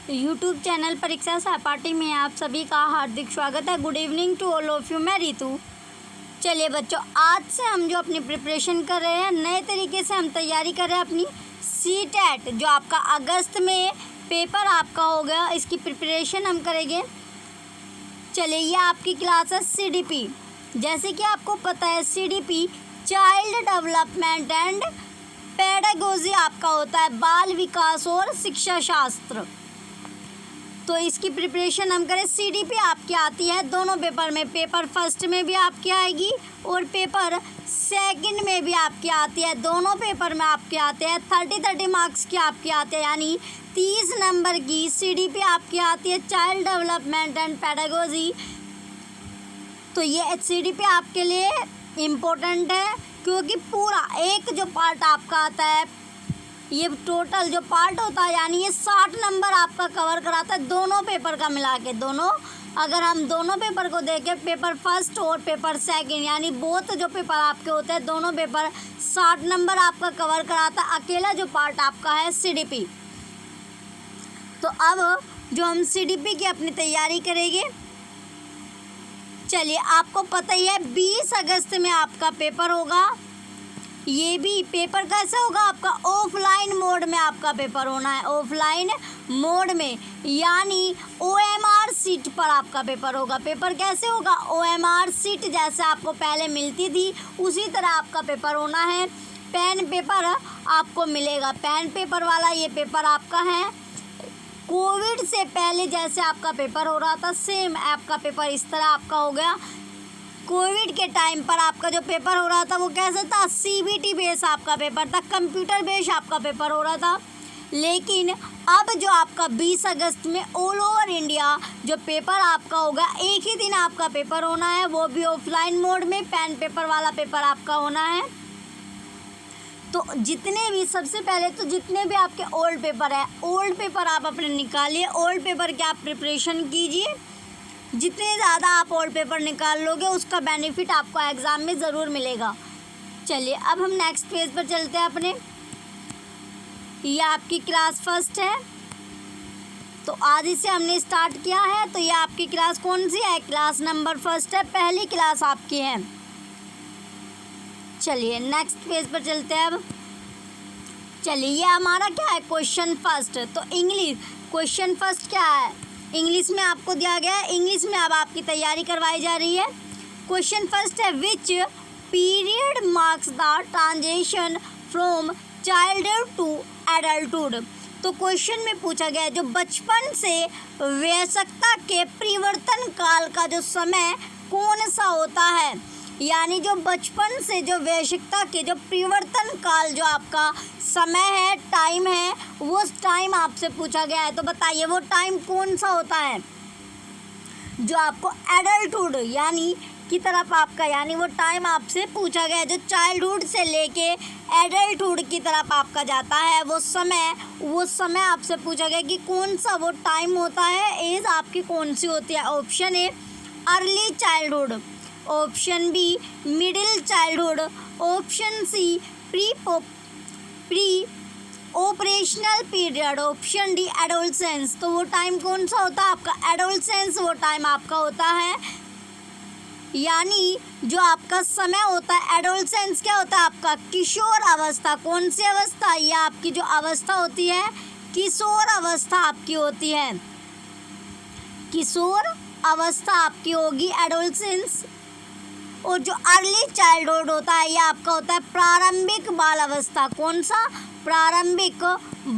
YouTube channel परीक्षा सहपाठी में आप सभी का हार्दिक स्वागत है। Good evening to all of you. मैं रितु। चलिए बच्चों, आज से हम जो अपनी प्रिपरेशन कर रहे हैं, नए तरीके से हम तैयारी कर रहे हैं अपनी सीटेट, जो आपका अगस्त में पेपर आपका हो गया, इसकी प्रिपरेशन हम करेंगे। चलिए, ये आपकी क्लास है CDP। जैसे कि आपको पता है, CDP child development and pedagogy आपका होता है, बाल विकास और शिक्षा शास्त्र। तो इसकी प्रिपरेशन हम करें। CDP आपकी आती है दोनों पेपर में, पेपर फर्स्ट में भी आपकी आएगी और पेपर सेकंड में भी आपकी आती है। दोनों पेपर में आपके आते हैं 30 मार्क्स की आपकी आते हैं, यानी 30 नंबर की CDP आपकी आती है, चाइल्ड डेवलपमेंट एंड पेडागोजी। तो ये CDP आपके लिए इम्पोर्टेंट है, क्योंकि पूरा एक जो पार्ट आपका आता है, ये टोटल जो पार्ट होता है, यानी ये 60 नंबर आपका कवर कराता है दोनों पेपर का मिला के। दोनों, अगर हम दोनों पेपर को देखें, पेपर फर्स्ट और पेपर सेकंड, यानी बोथ जो पेपर आपके होते हैं, दोनों पेपर 60 नंबर आपका कवर कराता है, अकेला जो पार्ट आपका है CDP। तो अब जो हम CDP की अपनी तैयारी करेंगे, चलिए आपको पता ही है 20 अगस्त में आपका पेपर होगा। ये भी पेपर कैसे होगा आपका, ऑफलाइन मोड में आपका पेपर होना है, ऑफलाइन मोड में, यानी OMR सीट पर आपका पेपर होगा। पेपर कैसे होगा, OMR सीट जैसे आपको पहले मिलती थी उसी तरह आपका पेपर होना है। पेन पेपर आपको मिलेगा, पेन पेपर वाला ये पेपर आपका है। कोविड से पहले जैसे आपका पेपर हो रहा था, सेम आपका पेपर इस तरह आपका हो गया। कोविड के टाइम पर आपका जो पेपर हो रहा था वो कैसा था, CBT बेस आपका पेपर था, कंप्यूटर बेस आपका पेपर हो रहा था। लेकिन अब जो आपका 20 अगस्त में ऑल ओवर इंडिया जो पेपर आपका होगा, एक ही दिन आपका पेपर होना है, वो भी ऑफलाइन मोड में, पेन पेपर वाला पेपर आपका होना है। तो जितने भी, सबसे पहले तो जितने भी आपके ओल्ड पेपर है, ओल्ड पेपर आप अपने निकालिए, ओल्ड पेपर की आप प्रिपरेशन कीजिए। जितने ज़्यादा आप ओल्ड पेपर निकाल लोगे, उसका बेनिफिट आपको एग्ज़ाम में ज़रूर मिलेगा। चलिए अब हम नेक्स्ट पेज पर चलते हैं अपने। ये आपकी क्लास फर्स्ट है, तो आज इसे हमने स्टार्ट किया है। तो ये आपकी क्लास कौन सी है, क्लास नंबर फर्स्ट है, पहली क्लास आपकी है। चलिए नेक्स्ट पेज पर चलते हैं अब। चलिए, ये हमारा क्या है, क्वेश्चन फर्स्ट। तो इंग्लिश क्वेश्चन फर्स्ट क्या है, इंग्लिश में आपको दिया गया है, इंग्लिश में अब आपकी तैयारी करवाई जा रही है। क्वेश्चन फर्स्ट है, which period marks the transition from childhood to adulthood. तो क्वेश्चन में पूछा गया है, जो बचपन से वयस्कता के परिवर्तन काल का जो समय कौन सा होता है, यानी जो बचपन से जो वयस्कता के जो परिवर्तन काल जो आपका समय है, टाइम है, वो टाइम आपसे पूछा गया है। तो बताइए वो टाइम कौन सा होता है, जो आपको एडल्टहुड यानी की तरफ आपका, यानी वो टाइम आपसे पूछा गया है जो चाइल्डहुड से लेके एडल्टहुड की तरफ आपका जाता है, वो समय आपसे पूछा गया कि कौन सा वो टाइम होता है, एज आपकी कौन सी होती है। Option A early childhood, option B middle childhood, option C pre operational period, option D adolescence. तो वो टाइम कौन सा होता है आपका, एडोलसेंस वो टाइम आपका होता है, यानी जो आपका समय होता है एडोलसेंस क्या होता है आपका, किशोर अवस्था। कौन सी अवस्था, ये आपकी जो अवस्था होती है किशोर अवस्था आपकी होती है, किशोर अवस्था आपकी होगी एडोलसेंस। और जो अर्ली चाइल्डहुड होता है, ये आपका होता है प्रारंभिक बाल अवस्था। कौन सा, प्रारंभिक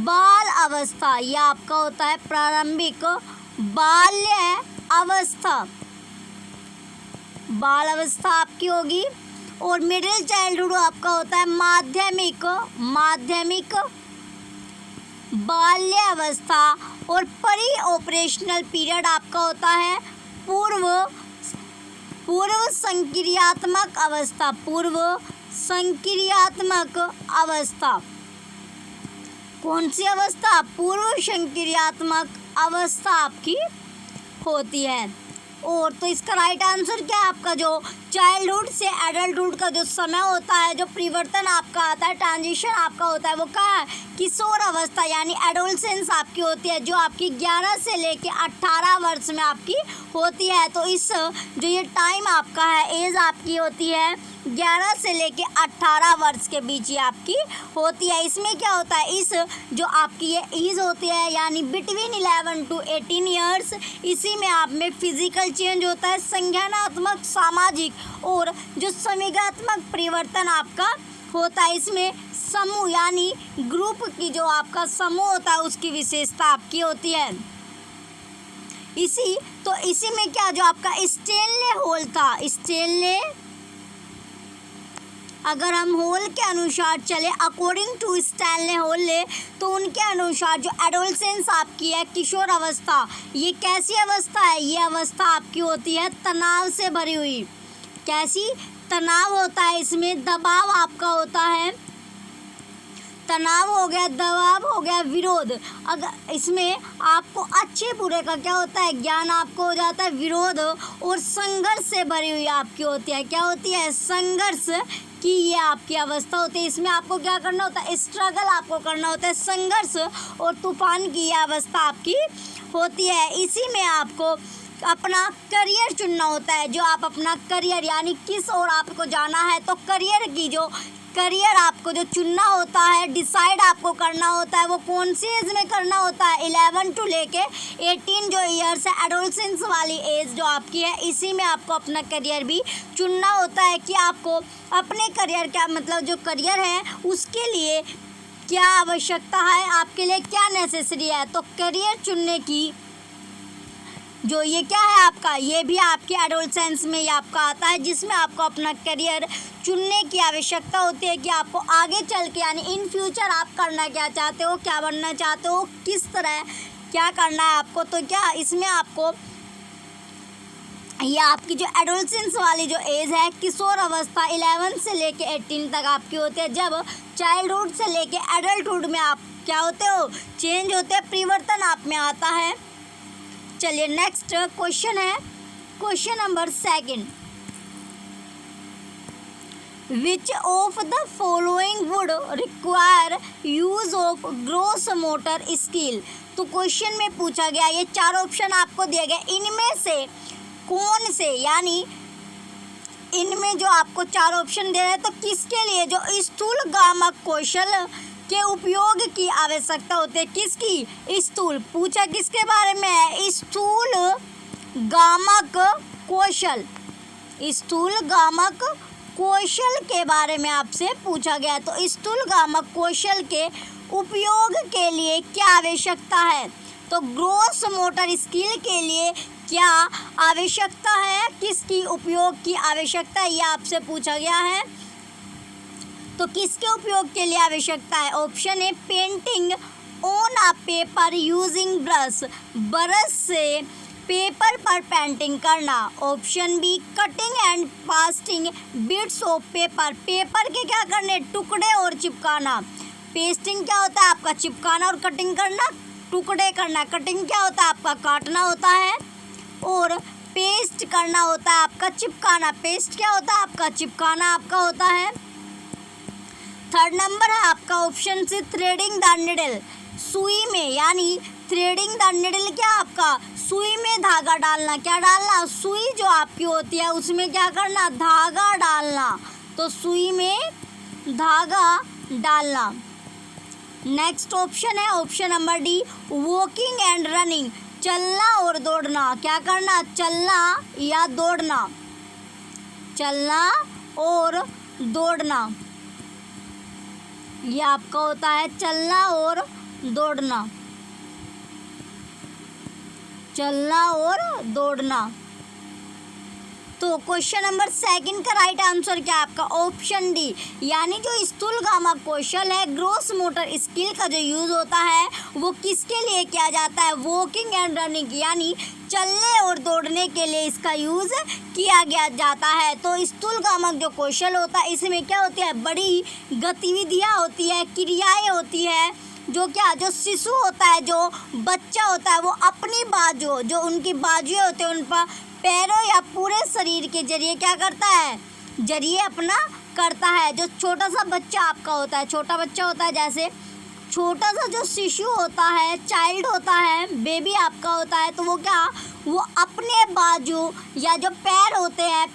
बाल अवस्था, ये आपका होता है प्रारंभिक बाल्य अवस्था, बाल अवस्था आपकी होगी। और मिडिल चाइल्डहुड आपका होता है माध्यमिक बाल्य अवस्था। और परी ऑपरेशनल पीरियड आपका होता है पूर्व संक्रियात्मक अवस्था, पूर्व संक्रियात्मक अवस्था। कौन सी अवस्था, पूर्व संक्रियात्मक अवस्था आपकी होती है। और तो इसका राइट आंसर क्या है आपका, जो चाइल्डहुड से एडल्टहुड का जो समय होता है, जो परिवर्तन आपका आता है, ट्रांजिशन आपका होता है, वो कहाँ है, किशोर अवस्था यानी एडोलसेंस आपकी होती है, जो आपकी 11 से लेके 18 वर्ष में आपकी होती है। तो इस जो ये टाइम आपका है, एज आपकी होती है 11 से लेके 18 वर्ष के बीच ये आपकी होती है। इसमें क्या होता है, इस जो आपकी ये एज होती है यानी बिटवीन 11 to 18 ईयर्स, इसी में आप में फिजिकल चेंज होता है, संज्ञानात्मक, सामाजिक और जो संवेगात्मक परिवर्तन आपका होता है। इसमें समूह यानी ग्रुप की जो आपका समूह होता है उसकी विशेषता आपकी होती है। इसी में क्या, जो आपका स्टेनले होल था, स्टेनले, अगर हम होल के अनुसार चले, अकॉर्डिंग टू स्टैनले होल ले, तो उनके अनुसार जो एडोलसेंस आपकी है, किशोर अवस्था, ये कैसी अवस्था है, ये अवस्था आपकी होती है तनाव से भरी हुई। कैसी, तनाव होता है, इसमें दबाव आपका होता है, तनाव हो गया, दबाव हो गया, विरोध। अगर इसमें आपको अच्छे बुरे का क्या होता है, ज्ञान आपको हो जाता है, विरोध और संघर्ष से भरी हुई आपकी होती है। क्या होती है, संघर्ष की ये आपकी अवस्था होती है। इसमें आपको क्या करना होता है, स्ट्रगल आपको करना होता है, संघर्ष और तूफान की ये अवस्था आपकी होती है। इसी में आपको अपना करियर चुनना होता है, जो आप अपना करियर यानी किस ओर आपको जाना है, तो करियर आपको जो चुनना होता है, डिसाइड आपको करना होता है, वो कौन सी एज में करना होता है, 11 टू लेके 18 जो ईयर्स है, एडोलसेंस वाली एज जो आपकी है, इसी में आपको अपना करियर भी चुनना होता है कि आपको अपने करियर क्या, मतलब जो करियर है उसके लिए क्या आवश्यकता है, आपके लिए क्या नेसेसरी है। तो करियर चुनने की जो ये क्या है आपका, ये भी आपके एडोलसेंस में ये आपका आता है, जिसमें आपको अपना करियर चुनने की आवश्यकता होती है कि आपको आगे चल के यानी इन फ्यूचर आप करना क्या चाहते हो, क्या बनना चाहते हो, किस तरह क्या करना है आपको। तो क्या इसमें आपको ये आपकी जो एडोलसेंस वाली जो एज है, किशोर अवस्था 11 से लेके 18 तक आपकी होती है, जब चाइल्डहुड से लेके एडल्टहुड में आप क्या होते हो, चेंज होते हैं, परिवर्तन आप में आता है। चलिए नेक्स्ट क्वेश्चन है, question number 2, which of the following would require use of gross motor skill. तो क्वेश्चन में पूछा गया, ये 4 ऑप्शन आपको दिए गए, इनमें से कौन से, यानी इनमें जो आपको 4 ऑप्शन दे रहे हैं, तो किसके लिए जो स्थूल गामक कौशल के उपयोग की आवश्यकता होती है, किसकी, स्थूल, पूछा किसके बारे में है, स्थूल गामक कौशल, स्थूल गामक कौशल के बारे में आपसे पूछा गया। तो स्थूल गामक कौशल के उपयोग के लिए क्या आवश्यकता है, तो ग्रॉस मोटर स्किल के लिए क्या आवश्यकता है, किसकी उपयोग की आवश्यकता है, ये आपसे पूछा गया है। तो किसके उपयोग के लिए आवश्यकता है, option A painting on a paper using brush से पेपर पर पेंटिंग करना, option B cutting and pasting bits of paper, paper के क्या करने, टुकड़े और चिपकाना। पेस्टिंग क्या होता है आपका, चिपकाना, और कटिंग करना, टुकड़े करना। कटिंग क्या होता है आपका, काटना होता है, और पेस्ट करना होता है आपका चिपकाना। पेस्ट क्या होता है आपका, चिपकाना आपका होता है। 3rd नंबर है आपका ऑप्शन से थ्रेडिंग द निडल, सुई में, यानी थ्रेडिंग द निडल क्या आपका, सुई में धागा डालना, क्या डालना, सुई जो आपकी होती है उसमें क्या करना, धागा डालना, तो सुई में धागा डालना। नेक्स्ट ऑप्शन है option number D, walking and running, चलना और दौड़ना, क्या करना, चलना या दौड़ना, चलना और दौड़ना, ये आपका होता है चलना और दौड़ना, चलना और दौड़ना। तो क्वेश्चन नंबर 2 का राइट आंसर क्या है आपका, ऑप्शन डी, यानी जो स्थूल गामक कौशल है, ग्रॉस मोटर स्किल का जो यूज़ होता है वो किसके लिए किया जाता है, वॉकिंग एंड रनिंग, यानी चलने और दौड़ने के लिए इसका यूज़ किया गया जाता है। तो स्थूल गामक जो कौशल होता है इसमें क्या होती है, बड़ी गतिविधियाँ होती है, क्रियाएँ होती है, जो क्या, जो शिशु होता है, जो बच्चा होता है, वो अपनी बाजू, जो उनकी बाजुएं होती है उन पर पैरों या पूरे शरीर के जरिए क्या करता है, जरिए अपना करता है। जो छोटा सा बच्चा आपका होता है, छोटा बच्चा होता है, जैसे छोटा सा जो शिशु होता है, चाइल्ड होता है, बेबी आपका होता है, तो वो क्या, वो अपने बाजू या जो पैर होते हैं,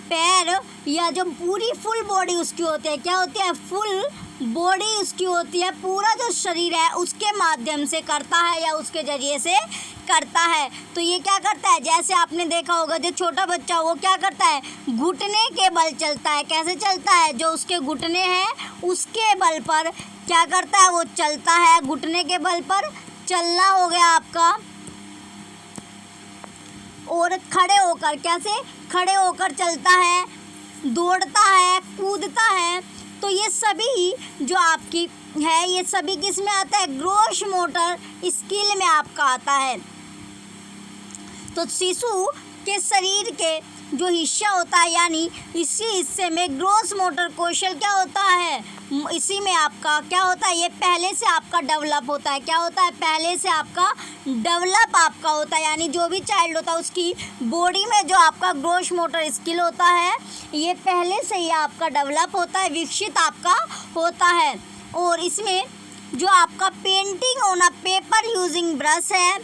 पैर या जो पूरी फुल बॉडी उसकी होती है, क्या होती है, फुल बॉडी उसकी होती है, पूरा जो शरीर है उसके माध्यम से करता है या उसके जरिए से करता है। तो ये क्या करता है, जैसे आपने देखा होगा जो छोटा बच्चा वो क्या करता है, घुटने के बल चलता है। कैसे चलता है, जो उसके घुटने हैं उसके बल पर क्या करता है, वो चलता है, घुटने के बल पर चलना हो गया आपका। और खड़े होकर, कैसे, खड़े होकर चलता है, दौड़ता है, कूदता है। तो ये सभी जो आपकी है, ये सभी किस में आता है, ग्रॉस मोटर स्किल में आपका आता है। तो शिशु के शरीर के जो हिस्सा होता है, यानी इसी हिस्से में ग्रॉस मोटर कौशल क्या होता है, इसी में आपका क्या होता है, ये पहले से आपका डेवलप होता है। क्या होता है, पहले से आपका डेवलप आपका होता है, यानी जो भी चाइल्ड होता है उसकी बॉडी में जो आपका ग्रॉस मोटर स्किल होता है, ये पहले से ही आपका डेवलप होता है, विकसित आपका होता है। और इसमें जो आपका पेंटिंग होना, पेपर यूजिंग ब्रश है,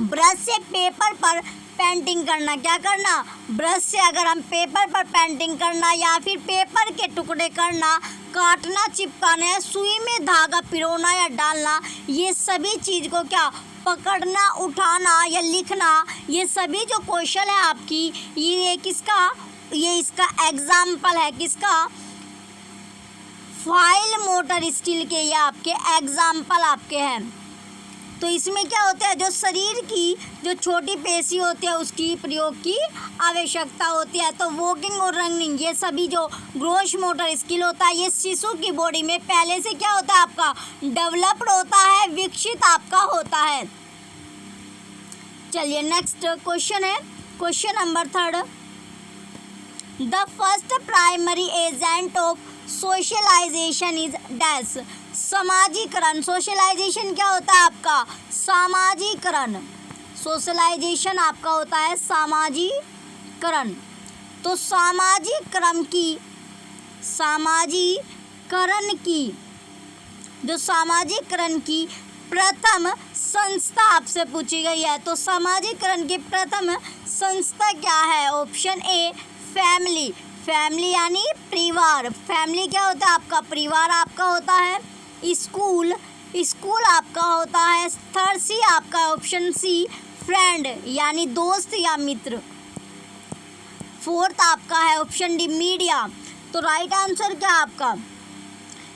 ब्रश से पेपर पर पेंटिंग करना, क्या करना, ब्रश से अगर हम पेपर पर पेंटिंग करना या फिर पेपर के टुकड़े करना, काटना, चिपकाना, सुई में धागा पिरोना या डालना, ये सभी चीज़ को क्या, पकड़ना, उठाना या लिखना, ये सभी जो कौशल है आपकी, ये किसका, ये इसका एग्जाम्पल है, किसका, फाइल मोटर स्किल के, ये आपके एग्जाम्पल आपके हैं। तो इसमें क्या होता है, जो शरीर की जो छोटी पेशी होती है उसकी प्रयोग की आवश्यकता होती है। तो वॉकिंग और रनिंग, ये सभी जो ग्रॉस मोटर स्किल होता है, ये शिशु की बॉडी में पहले से क्या होता है, आपका डेवलप्ड होता है, विकसित आपका होता है। चलिए नेक्स्ट क्वेश्चन है, question number 3। The first primary agent of socialization is dash, समाजीकरण। सोशलाइजेशन क्या होता है आपका, सामाजिकरण। सोशलाइजेशन आपका होता है सामाजिकरण। तो सामाजिकरण की जो सामाजिकरण की प्रथम संस्था आपसे पूछी गई है, तो सामाजिकरण की प्रथम संस्था क्या है, ऑप्शन ए फैमिली। फैमिली यानी परिवार, फैमिली क्या होता है आपका, परिवार आपका होता है। स्कूल आपका होता है। थर्ड सी आपका ऑप्शन सी फ्रेंड यानी दोस्त या मित्र। फोर्थ आपका है ऑप्शन डी मीडिया। तो राइट आंसर क्या आपका,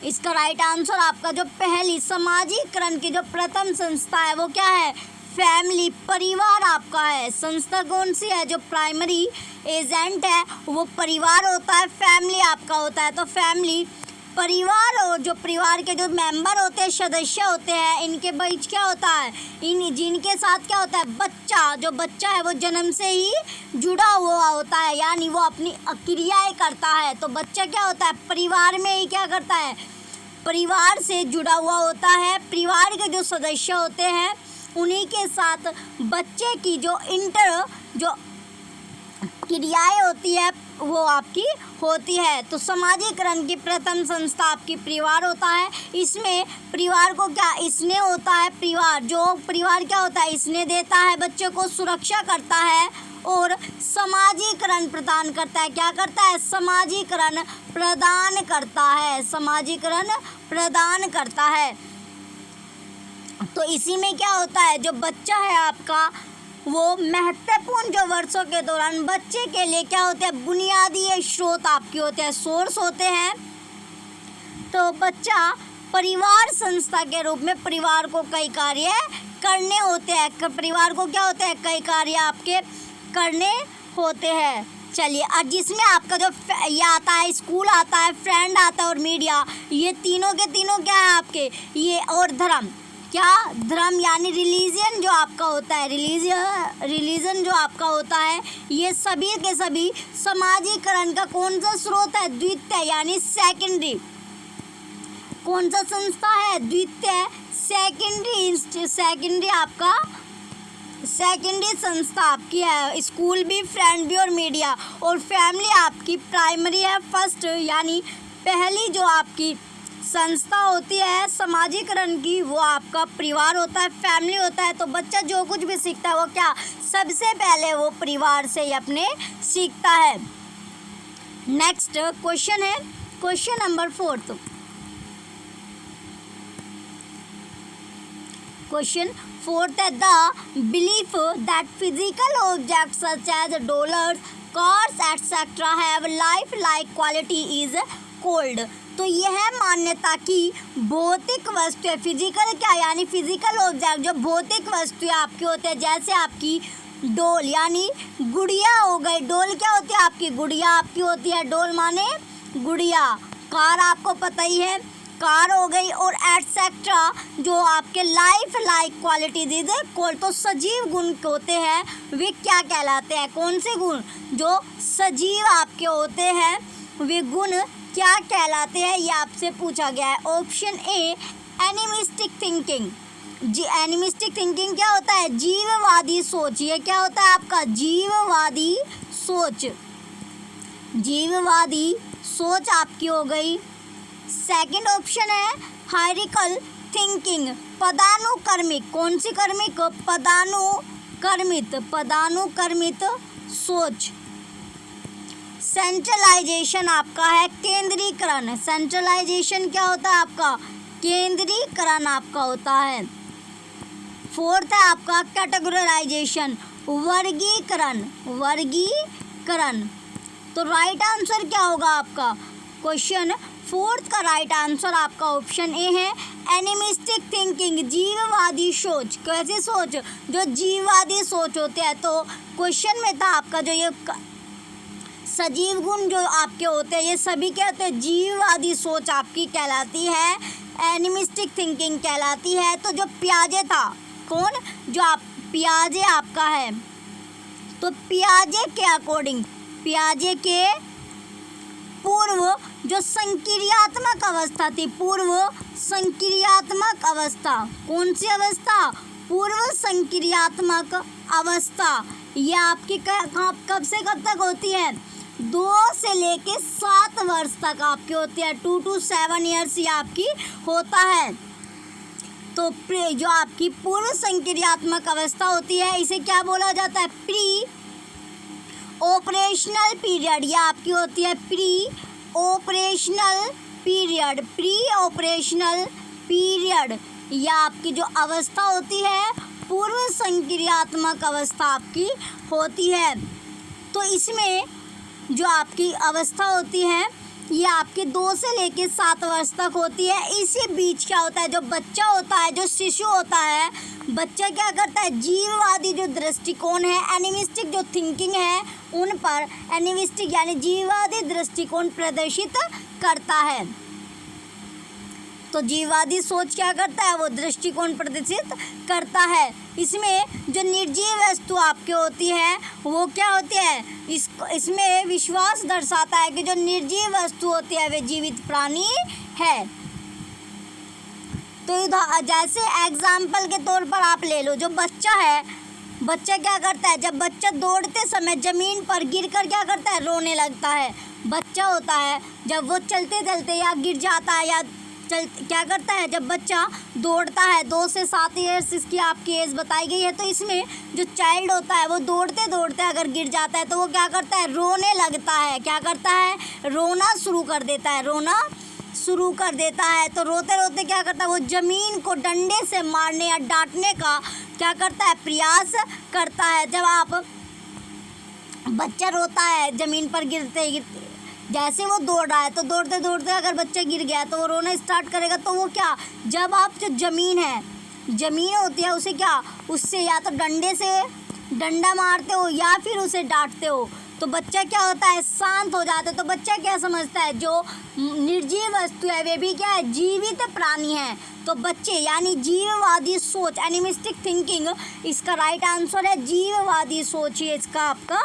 इसका राइट आंसर आपका जो पहली समाजीकरण की जो प्रथम संस्था है वो क्या है, फैमिली, परिवार आपका है। संस्था कौन सी है, जो प्राइमरी एजेंट है वो परिवार होता है, फैमिली आपका होता है। तो फैमिली, परिवार, और जो परिवार के जो मेंबर होते हैं, सदस्य होते हैं, इनके बीच क्या होता है, जिनके साथ क्या होता है, बच्चा, जो बच्चा है वो जन्म से ही जुड़ा हुआ होता है, यानी वो अपनी क्रियाएं करता है। तो बच्चा क्या होता है, परिवार में ही क्या करता है, परिवार से जुड़ा हुआ होता है। परिवार के जो सदस्य होते हैं उन्हीं के साथ बच्चे की जो क्रियाएं होती है वो आपकी होती है। तो समाजीकरण की प्रथम संस्था आपकी परिवार होता है। इसमें परिवार को क्या स्नेह होता है, परिवार क्या होता है, स्नेह देता है, बच्चे को सुरक्षा करता है और समाजीकरण प्रदान करता है। क्या करता है, समाजीकरण प्रदान करता है, समाजीकरण प्रदान करता है। तो इसी में क्या होता है, जो बच्चा है आपका वो महत्वपूर्ण जो वर्षों के दौरान बच्चे के लिए क्या होते हैं, बुनियादी स्रोत आपके होते हैं, सोर्स होते हैं। तो बच्चा परिवार संस्था के रूप में परिवार को कई कार्य करने होते हैं, परिवार को क्या होते हैं, कई कार्य आपके करने होते हैं। चलिए, और जिसमें आपका जो ये आता है, स्कूल आता है, फ्रेंड आता है और मीडिया, ये तीनों के तीनों क्या है आपके, ये और धर्म, क्या, धर्म यानी रिलीजन जो आपका होता है, रिलीजन जो आपका होता है, ये सभी के सभी समाजीकरण का कौन सा स्रोत है, द्वितीय यानी सेकेंडरी। कौन सा संस्था है, द्वितीय, सेकेंडरी आपका सेकेंडरी संस्था आपकी है, स्कूल भी, फ्रेंड भी और मीडिया, और फैमिली आपकी प्राइमरी है। फर्स्ट यानी पहली जो आपकी संस्था होती है समाजीकरण की वो आपका परिवार होता है, फैमिली होता है। तो बच्चा जो कुछ भी सीखता है वो क्या, सबसे पहले वो परिवार से ही अपने सीखता है। नेक्स्ट क्वेश्चन है क्वेश्चन नंबर 4। क्वेश्चन 4 है the belief that physical objects such as dollars, cars etcetera have life like quality is called. तो यह मान्यता कि भौतिक वस्तु, फिजिकल क्या यानी फिजिकल ऑब्जेक्ट जो भौतिक वस्तुएं आपकी होते हैं, जैसे आपकी डोल यानी गुड़िया हो गई। डोल क्या होती है आपकी, गुड़िया आपकी होती है, डोल माने गुड़िया। कार आपको पता ही है, कार हो गई, और एटसेट्रा जो आपके लाइफ लाइक क्वालिटी दीजिए कोल। तो सजीव गुण होते हैं वे क्या कहलाते हैं, कौन से गुण जो सजीव आपके होते हैं वे गुण क्या कहलाते हैं, ये आपसे पूछा गया है। Option A animistic thinking. जी एनिमिस्टिक थिंकिंग क्या होता है, जीववादी सोच। ये क्या होता है आपका, जीववादी सोच। जीववादी सोच आपकी हो गई। सेकंड ऑप्शन है हायरिकल थिंकिंग, पदानुक्रमिक। कौन सी क्रमिक, पदानुक्रमित, पदानुक्रमित सोच। सेंट्रलाइजेशन आपका है केंद्रीकरण। सेंट्रलाइजेशन क्या होता है आपका, केंद्रीकरण आपका होता है। फोर्थ है आपका कैटेगराइजेशन, वर्गीकरण, वर्गीकरण। तो राइट आंसर क्या होगा आपका, क्वेश्चन 4 का राइट आंसर आपका ऑप्शन ए है एनिमिस्टिक थिंकिंग, जीववादी सोच। कैसी सोच, जो जीववादी सोच होते हैं। तो क्वेश्चन में था आपका जो ये सजीव गुण जो आपके होते हैं ये सभी क्या होते हैं, जीववादी सोच आपकी कहलाती है, एनिमिस्टिक थिंकिंग कहलाती है। तो जो पियाजे था, कौन, जो आप पियाजे आपका है, तो पियाजे के अकॉर्डिंग, पियाजे के पूर्व जो संक्रियात्मक अवस्था थी, पूर्व संक्रियात्मक अवस्था, कौन सी अवस्था, पूर्व संक्रियात्मक अवस्था, ये आपकी कब से कब तक होती है, 2 से लेके 7 वर्ष तक आपकी होती है। 2 to 7 ईयर्स ये आपकी होता है। तो जो आपकी पूर्व संक्रियात्मक अवस्था होती है इसे क्या बोला जाता है, प्री ऑपरेशनल पीरियड। ये आपकी होती है pre operational period, pre operational period. यह आपकी जो अवस्था होती है पूर्व संक्रियात्मक अवस्था आपकी होती है। तो इसमें जो आपकी अवस्था होती है ये आपके 2 से लेके 7 वर्ष तक होती है। इसी बीच क्या होता है, जो बच्चा होता है, जो शिशु होता है, बच्चा क्या करता है, जीववादी जो दृष्टिकोण है, एनिमिस्टिक जो थिंकिंग है उन पर, एनिमिस्टिक यानी जीववादी दृष्टिकोण प्रदर्शित करता है। तो जीववादी सोच क्या करता है, वो दृष्टिकोण प्रदर्शित करता है। इसमें जो निर्जीव वस्तु आपकी होती है वो क्या होती है, इसमें विश्वास दर्शाता है कि जो निर्जीव वस्तु होती है वे जीवित प्राणी है। तो जैसे एग्जाम्पल के तौर पर आप ले लो, जो बच्चा है, बच्चा क्या करता है, जब बच्चा दौड़ते समय ज़मीन पर गिरकर क्या करता है, रोने लगता है। बच्चा होता है जब वो चलते चलते या गिर जाता है या क्या करता है, जब बच्चा दौड़ता है, 2 से 7 ईयर्स इसकी आपकी एज बताई गई है। तो इसमें जो चाइल्ड होता है वो दौड़ते दौड़ते अगर गिर जाता है तो वो क्या करता है, रोने लगता है। क्या करता है, रोना शुरू कर देता है, रोना शुरू कर देता है। तो रोते रोते क्या करता है, वो ज़मीन को डंडे से मारने या डांटने का क्या करता है, प्रयास करता है। जब आप बच्चा रोता है ज़मीन पर गिरते गिरते, जैसे वो दौड़ रहा है तो दौड़ते दौड़ते अगर बच्चा गिर गया तो वो रोना स्टार्ट करेगा। तो वो क्या, जब आप जो ज़मीन है, ज़मीन होती है उसे क्या, उससे या तो डंडे से डंडा मारते हो या फिर उसे डांटते हो तो बच्चा क्या होता है, शांत हो जाता है। तो बच्चा क्या समझता है, जो निर्जीव वस्तु है वे भी क्या है, जीवित प्राणी है। तो बच्चे यानी जीववादी सोच, एनिमिस्टिक थिंकिंग, इसका राइट आंसर है जीववादी सोच, ये इसका आपका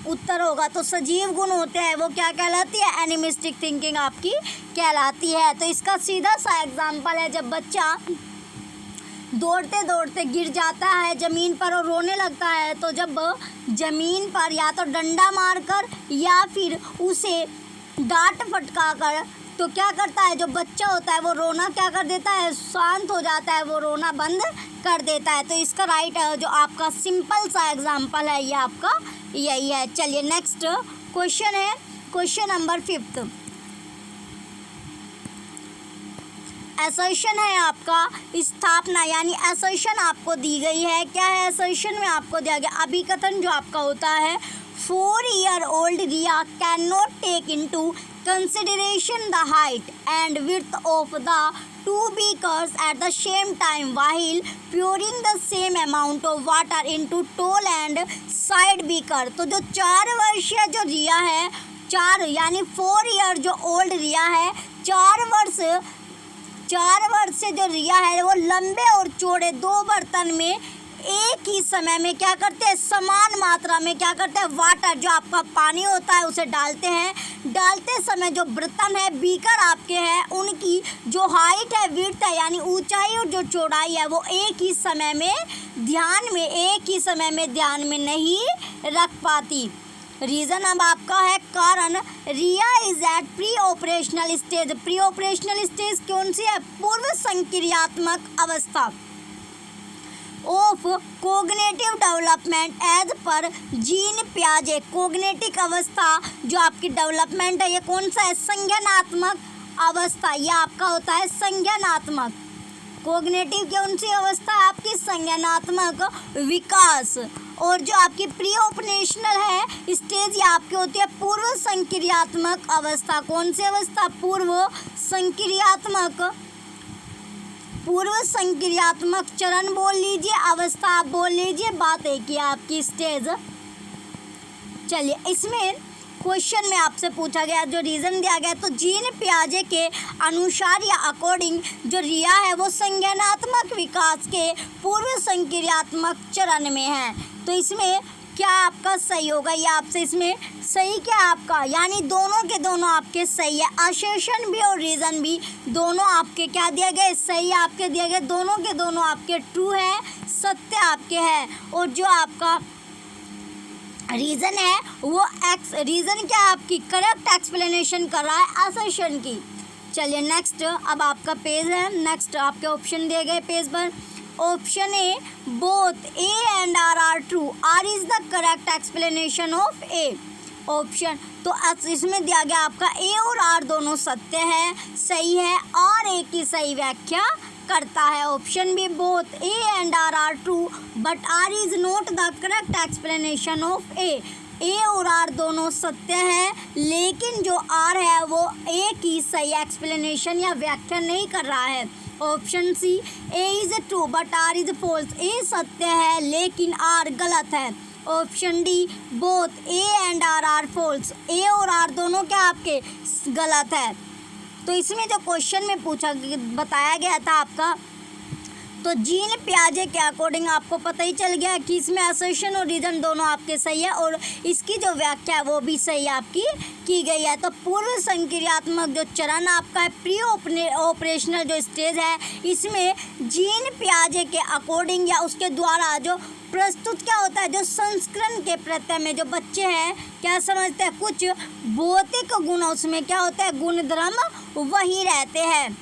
उत्तर होगा। तो सजीव गुण होते हैं वो क्या कहलाती है, एनिमिस्टिक थिंकिंग आपकी कहलाती है। तो इसका सीधा सा एग्जाम्पल है, जब बच्चा दौड़ते दौड़ते गिर जाता है ज़मीन पर और रोने लगता है, तो जब ज़मीन पर या तो डंडा मारकर या फिर उसे डांट फटका कर, तो क्या करता है, जो बच्चा होता है वो रोना क्या कर देता है, शांत हो जाता है, वो रोना बंद कर देता है। तो इसका राइट जो आपका सिंपल सा एग्जाम्पल है ये आपका यही है। चलिए नेक्स्ट क्वेश्चन है, क्वेश्चन नंबर 5। असर्शन है आपका स्थापना, यानी असर्शन आपको दी गई है। क्या है असर्शन में आपको दिया गया अभिकथन जो आपका होता है, 4-year-old Riya cannot take into consideration the height and width of the two beakers at the same time while pouring the same amount of water into tall and side beaker। तो जो 4 वर्षीय जो रिया है, 4 यानी 4 ईयर जो old रिया है, 4 वर्ष से जो रिया है वो लंबे और चौड़े 2 बर्तन में एक ही समय में क्या करते हैं, समान मात्रा में क्या करते हैं, वाटर जो आपका पानी होता है उसे डालते हैं। डालते समय जो बर्तन है, बीकर आपके हैं, उनकी जो हाइट है, विड्थ है यानी ऊंचाई और जो चौड़ाई है वो एक ही समय में ध्यान में नहीं रख पाती। रीज़न अब आपका है कारण, Riya is at pre operational stage. Pre operational stage कौन सी है, पूर्व संक्रियात्मक अवस्था ऑफ कोग्निटिव डेवलपमेंट एज पर जीन पियाजे। कोग्निटिव अवस्था जो आपकी डेवलपमेंट है ये कौन सा है, संज्ञानात्मक अवस्था, ये आपका होता है संज्ञानात्मक। कोग्निटिव कौन सी अवस्था है आपकी, संज्ञानात्मक विकास। और जो आपकी प्री ऑपरेशनल है स्टेज, ये आपकी होती है पूर्व संक्रियात्मक अवस्था। कौन सी अवस्था, पूर्व संक्रियात्मक चरण बोल लीजिए, अवस्था आप बोल लीजिए, बात एक ही आपकी स्टेज। चलिए इसमें क्वेश्चन में आपसे पूछा गया जो रीज़न दिया गया, तो जीन पियाजे के अनुसार या अकॉर्डिंग जो रिया है वो संज्ञानात्मक विकास के पूर्व संक्रियात्मक चरण में है। तो इसमें क्या आपका सही होगा, ये आपसे इसमें सही क्या आपका, यानी दोनों के दोनों आपके सही है। असर्शन भी और रीज़न भी दोनों आपके क्या दिए गए, सही आपके दिए गए, दोनों के दोनों आपके ट्रू है, सत्य आपके है। और जो आपका रीज़न है वो रीज़न क्या आपकी करेक्ट एक्सप्लेनेशन कर रहा है असर्शन की। चलिए नेक्स्ट अब आपका पेज है, नेक्स्ट आपके ऑप्शन दिए गए पेज पर। Option A both A and R are true, R is the correct explanation of A. Option तो इसमें दिया गया आपका ए और आर दोनों सत्य है, सही है, और ए की सही व्याख्या करता है। Option B both A and R are true but R is not the correct explanation of A. A और आर दोनों सत्य है लेकिन जो आर है वो ए की सही एक्सप्लेनेशन या व्याख्या नहीं कर रहा है। Option C A is true but R is false, A सत्य है लेकिन आर गलत है। Option D both A and R are false, A और आर दोनों क्या आपके गलत है। तो इसमें जो क्वेश्चन में बताया गया था आपका, तो जीन पियाजे के अकॉर्डिंग आपको पता ही चल गया कि इसमें असर्शन और रीज़न दोनों आपके सही है और इसकी जो व्याख्या है वो भी सही आपकी की गई है। तो पूर्व संक्रियात्मक जो चरण आपका है, प्री ऑपरेशनल जो स्टेज है, इसमें जीन पियाजे के अकॉर्डिंग या उसके द्वारा जो प्रस्तुत क्या होता है, जो संस्करण के प्रत्यय में जो बच्चे हैं क्या समझते हैं, कुछ भौतिक गुण उसमें क्या होता है, गुणधर्म वही रहते हैं।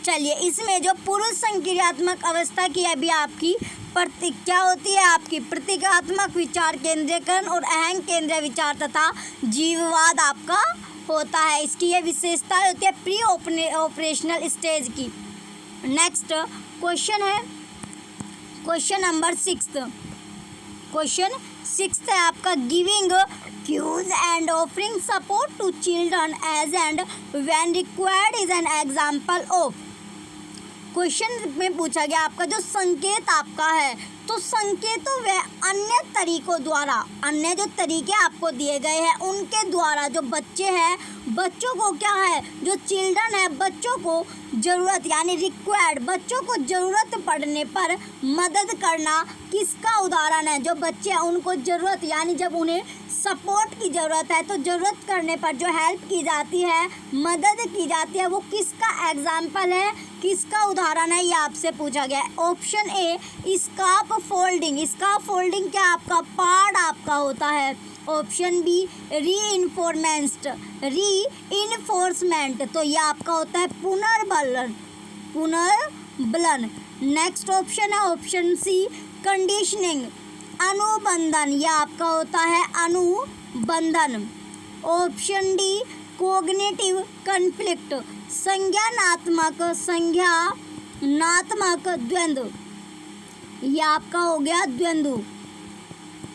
चलिए इसमें जो पूर्व संक्रियात्मक अवस्था की अभी आपकी क्या होती है, आपकी प्रतीकात्मक विचार केंद्रीकरण और अहंग केंद्रीय विचार तथा जीववाद आपका होता है। इसकी ये विशेषता होती है प्री ऑपरेशनल स्टेज की। नेक्स्ट क्वेश्चन है क्वेश्चन नंबर 6। क्वेश्चन 6 है आपका, giving cues and offering support to children as and when required is an example of। Question में पूछा गया आपका जो संकेत आपका है तो संकेतों व अन्य तरीकों द्वारा, अन्य जो तरीके आपको दिए गए हैं उनके द्वारा जो बच्चे हैं, बच्चों को क्या है, जो चिल्ड्रन है, बच्चों को ज़रूरत यानी रिक्वायर्ड, बच्चों को ज़रूरत पड़ने पर मदद करना किसका उदाहरण है। जो बच्चे हैं उनको ज़रूरत यानी जब उन्हें सपोर्ट की ज़रूरत है तो ज़रूरत करने पर जो हेल्प की जाती है, मदद की जाती है, वो किसका एग्जाम्पल है, किसका उदाहरण है, ये आपसे पूछा गया है। ऑप्शन ए स्कार्फ फोल्डिंग, स्कार्फ फोल्डिंग क्या आपका पार्ट आपका होता है। ऑप्शन बी रीइंफोर्समेंट, तो ये आपका होता है पुनर्बलन। नेक्स्ट ऑप्शन है ऑप्शन सी कंडीशनिंग, अनुबंधन, यह आपका होता है अनुबंधन। ऑप्शन डी कोग्निटिव कन्फ्लिक्ट, संज्ञानात्मक द्वंद्व, यह आपका हो गया द्वंद्व।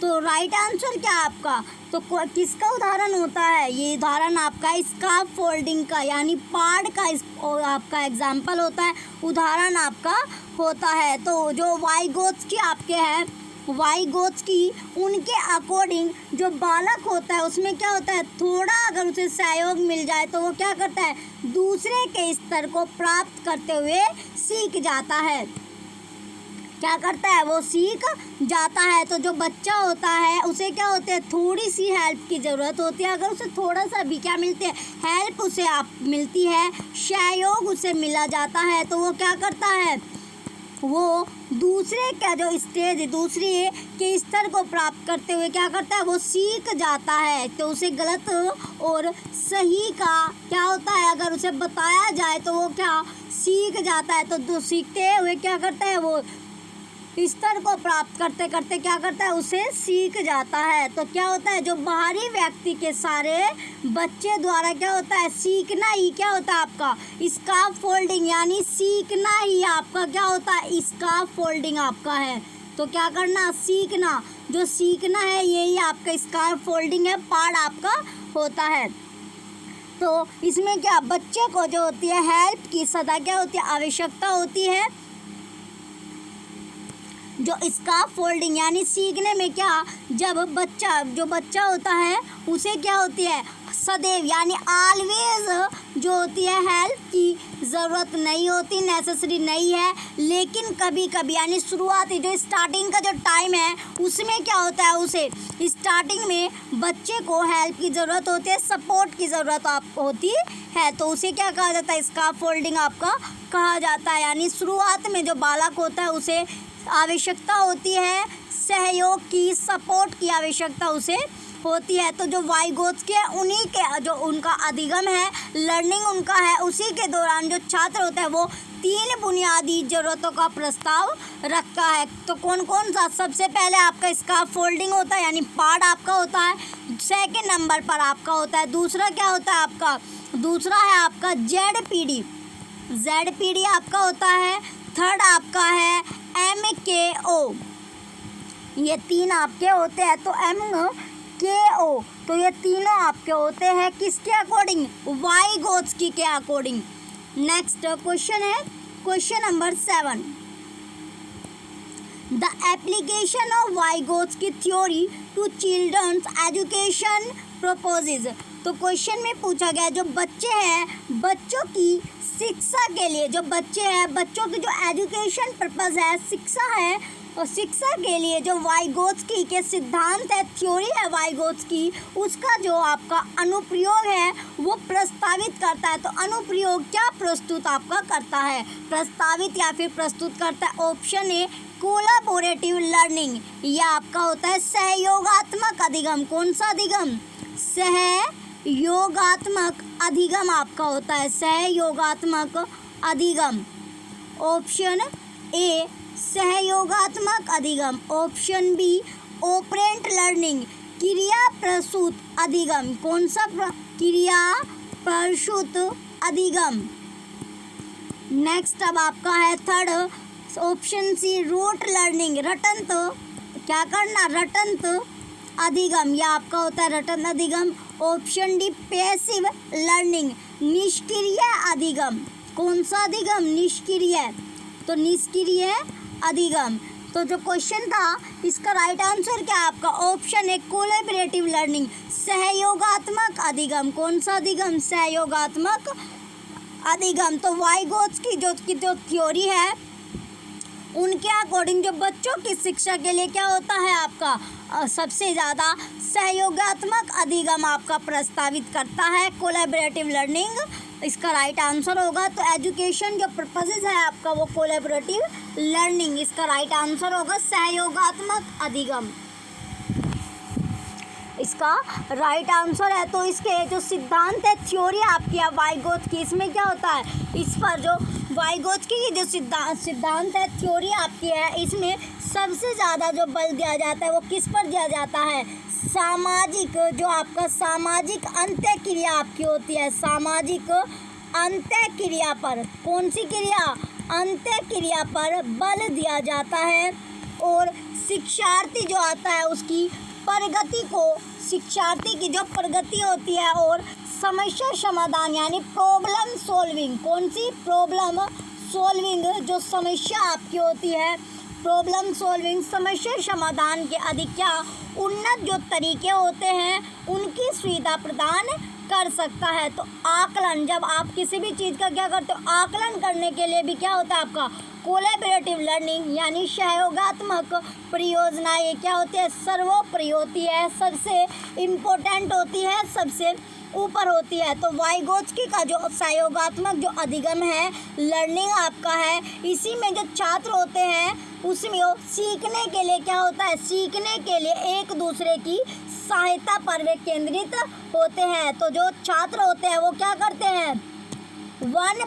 तो राइट आंसर क्या आपका, तो किसका उदाहरण होता है, ये उदाहरण आपका स्कार्फ फोल्डिंग का यानी पार्ट का आपका एग्जाम्पल होता है, उदाहरण आपका होता है। तो जो वाइगोत्स्की आपके हैं, वाइगोत्स्की, उनके अकॉर्डिंग जो बालक होता है उसमें क्या होता है, थोड़ा अगर उसे सहयोग मिल जाए तो वो क्या करता है, दूसरे के स्तर को प्राप्त करते हुए सीख जाता है, क्या करता है, वो सीख जाता है। तो जो बच्चा होता है उसे क्या होता है, थोड़ी सी हेल्प की ज़रूरत होती है, अगर उसे थोड़ा सा भी क्या मिलती है, हेल्प उसे आप मिलती है, सहयोग उसे मिला जाता है, तो वो क्या करता है, वो दूसरे का जो स्टेज, दूसरे के स्तर को प्राप्त करते हुए क्या करता है, वो सीख जाता है। तो उसे गलत और सही का क्या होता है, अगर उसे बताया जाए तो वो क्या सीख जाता है। तो सीखते हुए क्या करता है, वो स्तर को प्राप्त करते करते क्या करता है, उसे सीख जाता है। तो क्या होता है, जो बाहरी व्यक्ति के सारे बच्चे द्वारा क्या होता है, सीखना ही क्या होता है आपका स्कार्फ फोल्डिंग, यानी सीखना ही आपका क्या होता है, स्कार्फ फोल्डिंग आपका है। तो क्या करना, सीखना, जो सीखना है यही आपका स्कार्फ फोल्डिंग है, पार्ट आपका होता है। तो इसमें क्या बच्चे को जो होती है हेल्प की सदा क्या होती है, आवश्यकता होती है। जो स्कार्फ फोल्डिंग यानी सीखने में क्या, जब जो बच्चा होता है उसे क्या होती है, सदैव यानी ऑलवेज जो होती है हेल्प की ज़रूरत नहीं होती, नेसेसरी नहीं है, लेकिन कभी कभी यानी शुरुआती जो स्टार्टिंग का जो टाइम है उसमें क्या होता है, उसे स्टार्टिंग में बच्चे को हेल्प की ज़रूरत होती है, सपोर्ट की ज़रूरत आपको होती है, तो उसे क्या कहा जाता है, स्कार्फ फोल्डिंग आपका कहा जाता है। यानी शुरुआत में जो बालक होता है उसे आवश्यकता होती है सहयोग की, सपोर्ट की आवश्यकता उसे होती है। तो जो वाइगोत्स्की है उन्हीं के जो उनका अधिगम है, लर्निंग उनका है, उसी के दौरान जो छात्र होता है वो 3 बुनियादी ज़रूरतों का प्रस्ताव रखता है। तो कौन कौन सा, सबसे पहले आपका स्कार्फ फोल्डिंग होता है यानी पार्ट आपका होता है, सेकंड नंबर पर आपका होता है, दूसरा क्या होता है आपका, दूसरा है आपका जेड आपका होता है, थर्ड आपका है MKO, ये 3 आपके होते हैं। तो MKO, तो ये तीनों आपके होते हैं किसके अकॉर्डिंग, वाइगोत्स्की के अकॉर्डिंग। नेक्स्ट क्वेश्चन है question number 7, the application of Vygotsky theory to children's education proposes. तो क्वेश्चन में पूछा गया जो बच्चे हैं, बच्चों की शिक्षा के लिए, जो बच्चे हैं बच्चों की जो एजुकेशन पर्पज़ है, शिक्षा है, और शिक्षा के लिए जो वाइगोत्स्की के सिद्धांत है, थ्योरी है वाइगोत्स्की, उसका जो आपका अनुप्रयोग है वो प्रस्तावित करता है। तो अनुप्रयोग क्या प्रस्तुत आपका करता है, प्रस्तावित या फिर प्रस्तुत करता है। ऑप्शन ए कोलैबोरेटिव लर्निंग, यह आपका होता है सहयोगात्मक अधिगम। कौन सा अधिगम, सहयोगात्मक अधिगम आपका होता है, सहयोगात्मक अधिगम। ऑप्शन ए सहयोगात्मक अधिगम। ऑप्शन बी ऑपरेंट लर्निंग, क्रिया प्रसूत अधिगम। कौन सा, क्रिया प्रसूत अधिगम। नेक्स्ट अब आपका है third, option C rote learning, रटंत, क्या करना, रटंत अधिगम, यह आपका होता है रटंत अधिगम। ऑप्शन डी पैसिव लर्निंग, निष्क्रिय अधिगम। कौन सा अधिगम, निष्क्रिय, तो निष्क्रिय अधिगम। तो जो क्वेश्चन था इसका राइट आंसर क्या है आपका? ऑप्शन है कोलैबोरेटिव लर्निंग, सहयोगात्मक अधिगम। कौन सा अधिगम? सहयोगात्मक अधिगम। तो वाइगोत्स्की जो थ्योरी है उनके अकॉर्डिंग जो बच्चों की शिक्षा के लिए क्या होता है आपका? सबसे ज़्यादा सहयोगात्मक अधिगम आपका प्रस्तावित करता है, कोलैबोरेटिव लर्निंग इसका राइट आंसर होगा। तो एजुकेशन जो पर्पसेस है आपका वो कोलैबोरेटिव लर्निंग, इसका राइट आंसर होगा सहयोगात्मक अधिगम, इसका राइट आंसर है। तो इसके जो सिद्धांत है, थ्योरी आपकी है वाइगोत्स्की, इसमें क्या होता है? इस पर जो वाइगोत्स्की की जो सिद्धांत है, थ्योरी आपकी है, इसमें सबसे ज़्यादा जो बल दिया जाता है वो किस पर दिया जाता है? सामाजिक, जो आपका सामाजिक अंत्यक्रिया आपकी होती है, सामाजिक अंत्यक्रिया पर। कौन सी क्रिया? अंत्यक्रिया पर बल दिया जाता है। और शिक्षार्थी जो आता है उसकी प्रगति को, शिक्षार्थी की जो प्रगति होती है और समस्या समाधान यानी प्रॉब्लम सॉल्विंग। कौन सी? प्रॉब्लम सॉल्विंग, जो समस्या आपकी होती है प्रॉब्लम सॉल्विंग, समस्या समाधान के अधिक क्या उन्नत जो तरीके होते हैं उनकी सुविधा प्रदान कर सकता है। तो आकलन, जब आप किसी भी चीज़ का क्या करते हो? आकलन करने के लिए भी क्या होता है आपका? कोलैबोरेटिव लर्निंग यानी सहयोगात्मक परियोजना, ये क्या होती है? सर्वोपरि होती है, सबसे इम्पोर्टेंट होती है, सबसे ऊपर होती है। तो वाइगोत्स्की का जो सहयोगात्मक जो अधिगम है, लर्निंग आपका है, इसी में जो छात्र होते हैं उसमें वो सीखने के लिए क्या होता है? सीखने के लिए एक दूसरे की सहायता पर वे केंद्रित होते हैं। तो जो छात्र होते हैं वो क्या करते हैं? One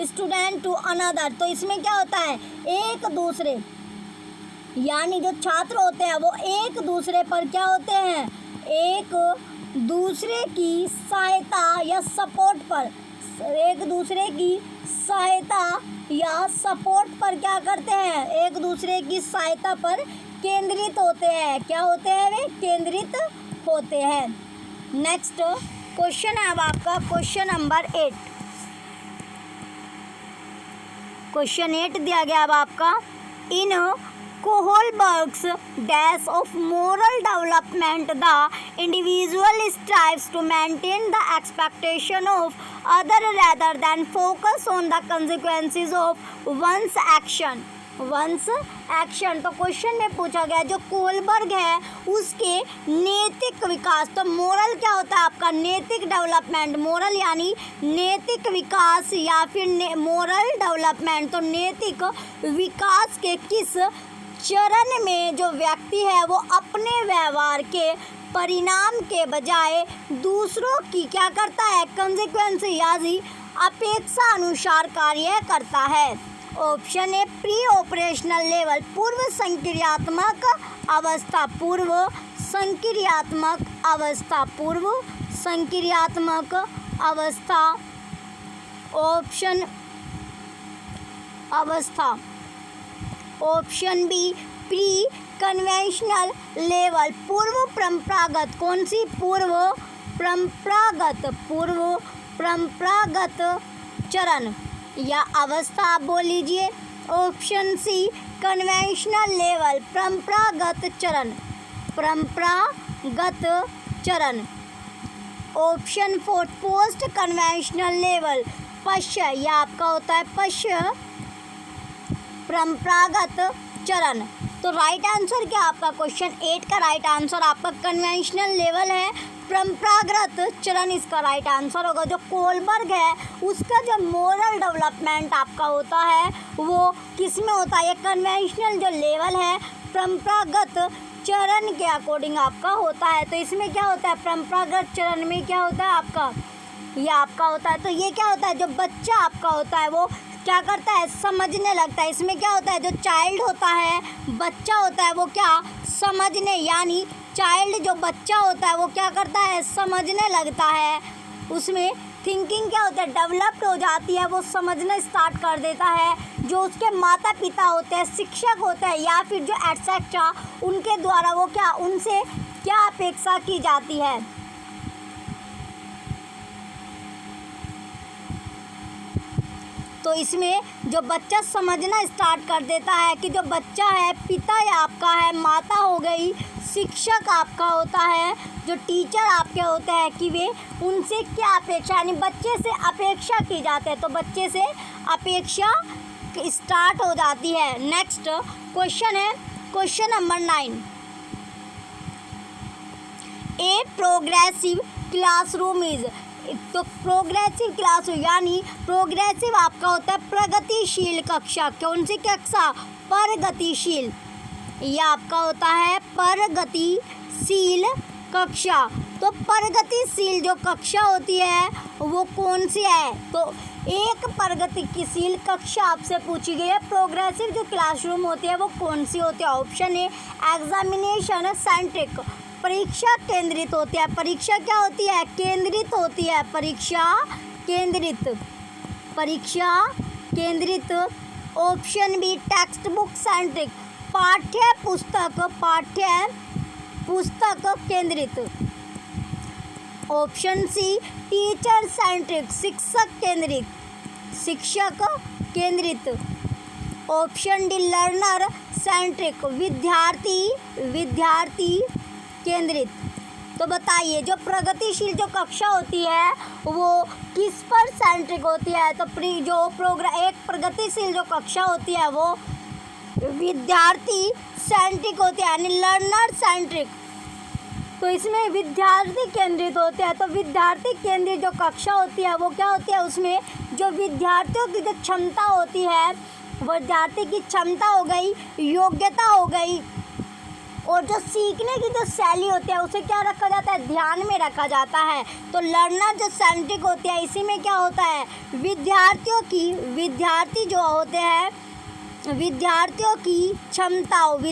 student to another. तो इसमें क्या होता है? एक दूसरे, यानी जो छात्र होते हैं वो एक दूसरे पर क्या होते हैं? एक दूसरे की सहायता या सपोर्ट पर, एक दूसरे की सहायता या सपोर्ट पर क्या करते हैं? एक दूसरे की सहायता पर केंद्रित होते हैं। क्या होते हैं वे? केंद्रित होते हैं। नेक्स्ट क्वेश्चन है अब आपका क्वेश्चन नंबर 8। क्वेश्चन 8 दिया गया अब आपका, इन Kohlberg's dash of moral development, the individual strives to maintain the expectation of other rather than focus on the consequences of one's action. तो क्वेश्चन में पूछा गया जो कोलबर्ग है उसके नैतिक विकास, तो मोरल क्या होता है आपका? नैतिक डेवलपमेंट, मोरल यानी नैतिक विकास या फिर मोरल डेवलपमेंट, तो नैतिक विकास के किस चरण में जो व्यक्ति है वो अपने व्यवहार के परिणाम के बजाय दूसरों की क्या करता है? कंसेक्वेंस यानी अपेक्षा अनुसार कार्य करता है। Option A pre operational level, पूर्व संक्रियात्मक अवस्था, पूर्व संक्रियात्मक अवस्था, पूर्व संक्रियात्मक अवस्था, option B pre conventional level, पूर्व परंपरागत। कौन सी? पूर्व परंपरागत चरण या अवस्था आप बोल लीजिए। ऑप्शन सी कन्वेंशनल लेवल, परंपरागत चरण। ऑप्शन 4 पोस्ट कन्वेंशनल लेवल, पश्च, यह आपका होता है पश्च परंपरागत चरण। तो राइट आंसर क्या आपका? क्वेश्चन 8 का राइट आंसर आपका कन्वेंशनल लेवल है, परंपरागत चरण इसका राइट आंसर होगा। जो कोलबर्ग है उसका जो मोरल डेवलपमेंट आपका होता है वो किस में होता है? ये कन्वेंशनल जो लेवल है परंपरागत चरण के अकॉर्डिंग आपका होता है। तो इसमें क्या होता है? परंपरागत चरण में क्या होता है आपका? ये आपका होता है। तो ये क्या होता है? जो बच्चा आपका होता है वो क्या करता है? समझने लगता है। इसमें क्या होता है? जो चाइल्ड होता है, बच्चा होता है, वो क्या समझने, यानी चाइल्ड जो बच्चा होता है वो क्या करता है? समझने लगता है। उसमें थिंकिंग क्या होता है? डेवलप्ड हो जाती है, वो समझना स्टार्ट कर देता है। जो उसके माता पिता होते हैं, शिक्षक होते हैं या फिर जो एटसेट्रा उनके द्वारा वो क्या, उनसे क्या अपेक्षा की जाती है। तो इसमें जो बच्चा समझना स्टार्ट कर देता है कि जो बच्चा है पिता या आपका है, माता हो गई, शिक्षक आपका होता है, जो टीचर आपके होते हैं कि वे उनसे क्या अपेक्षा, यानी बच्चे से अपेक्षा की जाती है, तो बच्चे से अपेक्षा स्टार्ट हो जाती है। नेक्स्ट क्वेश्चन है question number 9। A progressive classroom is, तो प्रोग्रेसिव क्लासरूम यानी प्रोग्रेसिव आपका होता है प्रगतिशील कक्षा। कौन सी कक्षा? प्रगतिशील। यह आपका होता है प्रगतिशील कक्षा। तो प्रगतिशील जो कक्षा होती है वो कौन सी है? तो एक प्रगतिशील कक्षा आपसे पूछी गई है। प्रोग्रेसिव जो क्लासरूम होती है वो कौन सी होती है? ऑप्शन ए एग्जामिनेशन सेंट्रिक, परीक्षा केंद्रित होती है। परीक्षा क्या होती है? केंद्रित होती है। परीक्षा केंद्रित, परीक्षा केंद्रित। Option B text book centric, पाठ्य पुस्तक केंद्रित। ऑप्शन सी टीचर सेंट्रिक, शिक्षक केंद्रित। ऑप्शन डी लर्नर सेंट्रिक, विद्यार्थी केंद्रित। तो बताइए जो प्रगतिशील जो कक्षा होती है वो किस पर सेंट्रिक होती है? तो एक प्रगतिशील जो कक्षा होती है वो विद्यार्थी सेंट्रिक होती है, यानी लर्नर सेंट्रिक। तो इसमें विद्यार्थी केंद्रित होते हैं। तो विद्यार्थी केंद्रित जो कक्षा होती है वो क्या होती है? उसमें जो विद्यार्थियों की जो क्षमता होती है, विद्यार्थी की क्षमता हो गई, योग्यता हो गई, और जो सीखने की जो शैली होती है उसे क्या रखा जाता है? ध्यान में रखा जाता है। तो लर्नर जो सेंट्रिक होती है इसी में क्या होता है? विद्यार्थियों की क्षमताओं,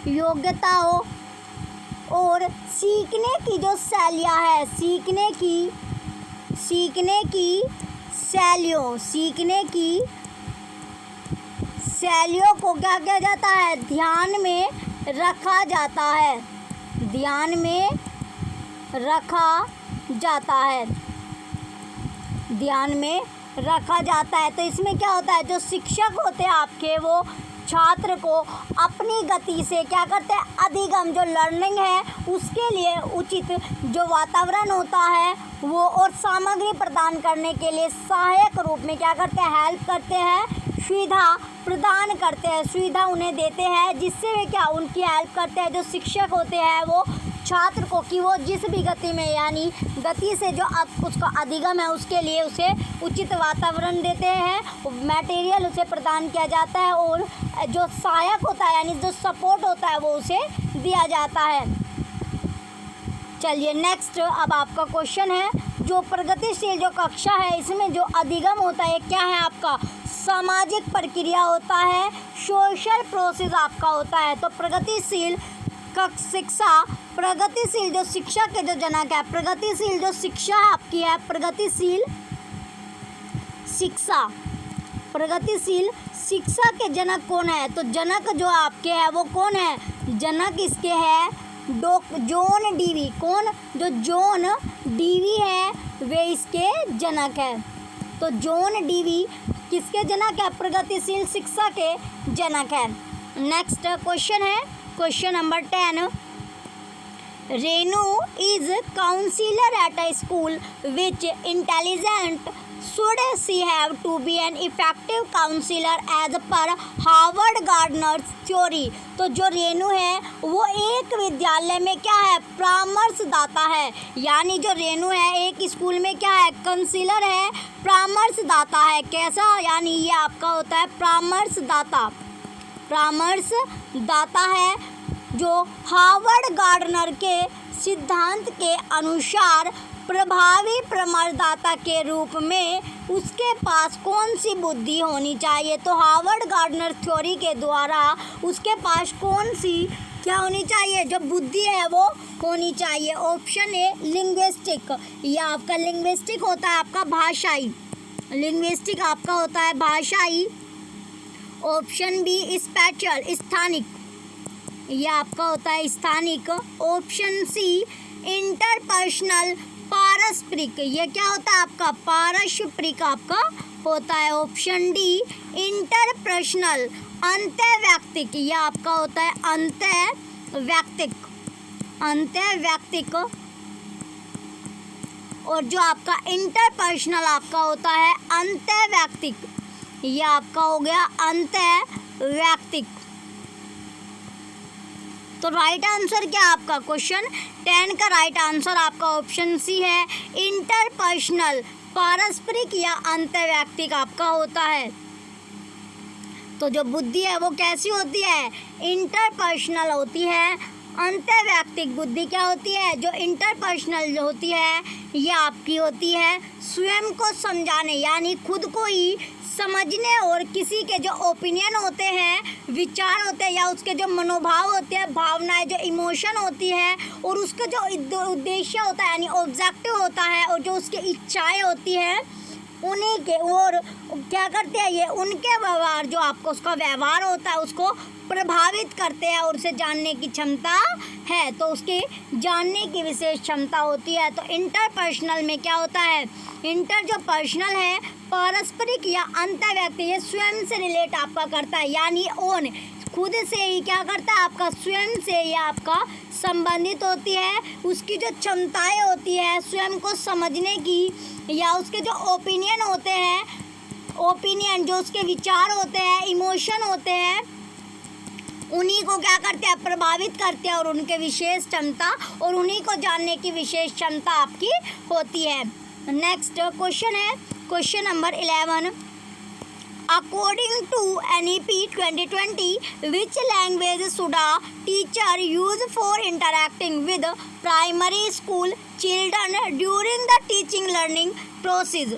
योग्यताओं और सीखने की जो शैलियाँ है, सीखने की शैलियों को क्या किया जाता है? ध्यान में रखा जाता है। तो इसमें क्या होता है? जो शिक्षक होते हैं आपके वो छात्र को अपनी गति से क्या करते हैं? अधिगम जो लर्निंग है उसके लिए उचित जो वातावरण होता है वो और सामग्री प्रदान करने के लिए सहायक रूप में क्या करते हैं? हेल्प करते हैं, सुविधा प्रदान करते हैं, सुविधा उन्हें देते हैं, जिससे वे क्या उनकी हेल्प करते हैं। जो शिक्षक होते हैं वो छात्र को कि वो जिस भी गति में, यानी गति से जो उसका अधिगम है उसके लिए उसे उचित वातावरण देते हैं, मटेरियल उसे प्रदान किया जाता है, और जो सहायक होता है यानी जो सपोर्ट होता है वो उसे दिया जाता है। चलिए नेक्स्ट, अब आपका क्वेश्चन है जो प्रगतिशील जो कक्षा है इसमें जो अधिगम होता है क्या है? आपका सामाजिक प्रक्रिया होता है, सोशल प्रोसेस आपका होता है। तो प्रगतिशील शिक्षा, प्रगतिशील जो शिक्षा के जो जनक है, प्रगतिशील जो शिक्षा आपकी है, प्रगतिशील शिक्षा के जनक कौन है? तो जनक जो आपके है वो कौन है? जनक इसके है जॉन डीवी। कौन? जो जॉन डीवी है वे इसके जनक है। तो जॉन डीवी किसके जनक है? प्रगतिशील शिक्षा के जनक है। नेक्स्ट क्वेश्चन है question number 10। Renu is counsellor at a school which intelligent should she have to be an effective counselor as per Harvard Gardner's theory. तो जो रेनू है वो एक विद्यालय में क्या है? परामर्शदाता है। यानी जो रेनू है एक स्कूल में क्या है? काउंसिलर है, परामर्शदाता है। कैसा? यानी ये आपका होता है परामर्शदाता है, जो हार्वर्ड गार्डनर के सिद्धांत के अनुसार प्रभावी परामर्शदाता के रूप में उसके पास कौन सी बुद्धि होनी चाहिए? तो हार्वर्ड गार्डनर थ्योरी के द्वारा उसके पास कौन सी क्या होनी चाहिए? जो बुद्धि है वो होनी चाहिए। ऑप्शन ए लिंग्विस्टिक, ये आपका लिंग्विस्टिक होता है आपका भाषाई, लिंग्विस्टिक आपका होता है भाषाई ऑप्शन बी स्पेशल स्थानिक, ये आपका होता है स्थानिक। ऑप्शन सी इंटरपर्सनल पारस्परिक, ये क्या होता है आपका पारस्परिक आपका होता है। ऑप्शन डी इंटरपर्सनल अंतर्वैयक्तिक, ये आपका होता है अंतर्वैयक्तिक, अंतर्वैयक्तिक। और जो आपका इंटरपर्सनल आपका होता है अंतर्वैयक्तिक, ये आपका हो गया अंतर्वैयक्तिक। तो राइट आंसर क्या आपका क्वेश्चन 10 का राइट आंसर आपका ऑप्शन सी है, इंटरपर्सनल पारस्परिक या अंतर्वैयक्तिक आपका होता है। तो जो बुद्धि है वो कैसी होती है, इंटरपर्सनल होती है। अंतर्वैयक्तिक बुद्धि क्या होती है, जो इंटरपर्सनल जो होती है ये आपकी होती है स्वयं को समझाने यानी खुद को ही समझने और किसी के जो ओपिनियन होते हैं, विचार होते हैं या उसके जो मनोभाव होते हैं, भावनाएं जो इमोशन होती है और उसका जो उद्देश्य होता है यानी ऑब्जेक्टिव होता है और जो उसकी इच्छाएं होती है उन्हीं के और क्या करते हैं ये उनके व्यवहार जो आपको उसका व्यवहार होता है उसको प्रभावित करते हैं और उसे जानने की क्षमता है, तो उसकी जानने की विशेष क्षमता होती है। तो इंटरपर्सनल में क्या होता है, इंटर जो पर्सनल है पारस्परिक या अंतर्वैयक्तिक, ये स्वयं से रिलेट आपका करता है यानी ओन खुद से ही क्या करता है आपका स्वयं से ये आपका संबंधित होती है। उसकी जो क्षमताएं होती है स्वयं को समझने की या उसके जो ओपिनियन होते हैं, ओपिनियन जो उसके विचार होते हैं, इमोशन होते हैं, उन्हीं को क्या करते हैं प्रभावित करते हैं और उनके विशेष क्षमता और उन्हीं को जानने की विशेष क्षमता आपकी होती है। नेक्स्ट क्वेश्चन है question number 11। According to NEP 2020, which language should a teacher use for interacting with primary school children during the teaching learning process?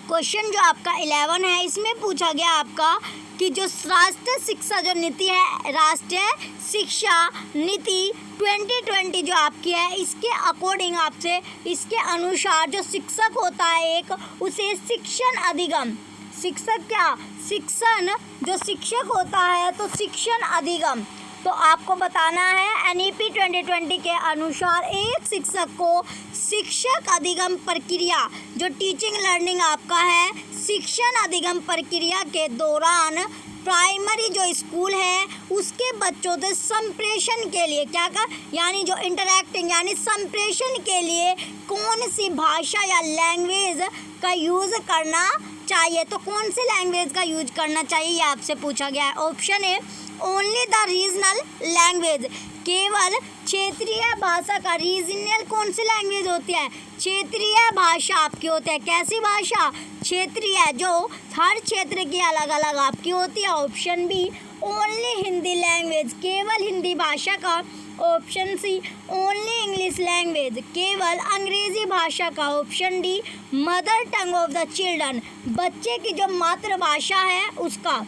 Question जो आपका 11 है इसमें पूछा गया आपका कि जो राष्ट्रीय शिक्षा जो नीति है, राष्ट्रीय शिक्षा नीति 2020 जो आपकी है, इसके अकॉर्डिंग आपसे इसके अनुसार जो शिक्षक होता है एक उसे शिक्षण अधिगम, शिक्षक क्या शिक्षण जो शिक्षक होता है तो शिक्षण अधिगम, तो आपको बताना है NEP 2020 के अनुसार एक शिक्षक को शिक्षक अधिगम प्रक्रिया जो टीचिंग लर्निंग आपका है शिक्षण अधिगम प्रक्रिया के दौरान प्राइमरी जो स्कूल है उसके बच्चों से संप्रेषण के लिए क्या कर यानी जो इंटरैक्टिंग यानी संप्रेषण के लिए कौन सी भाषा या लैंग्वेज का यूज़ करना चाहिए। तो कौन सी लैंग्वेज का यूज करना चाहिए ये आपसे पूछा गया है। ऑप्शन है ओनली द रीजनल लैंग्वेज, केवल क्षेत्रीय भाषा का, रीजनल कौन सी लैंग्वेज होती है क्षेत्रीय भाषा आपकी होती है। कैसी भाषा क्षेत्रीय, जो हर क्षेत्र की अलग अलग आपकी होती है। Option B only Hindi language, केवल हिंदी भाषा का। Option C only English language, केवल अंग्रेजी भाषा का। Option D mother tongue of the children, बच्चे की जो मातृभाषा है उसका,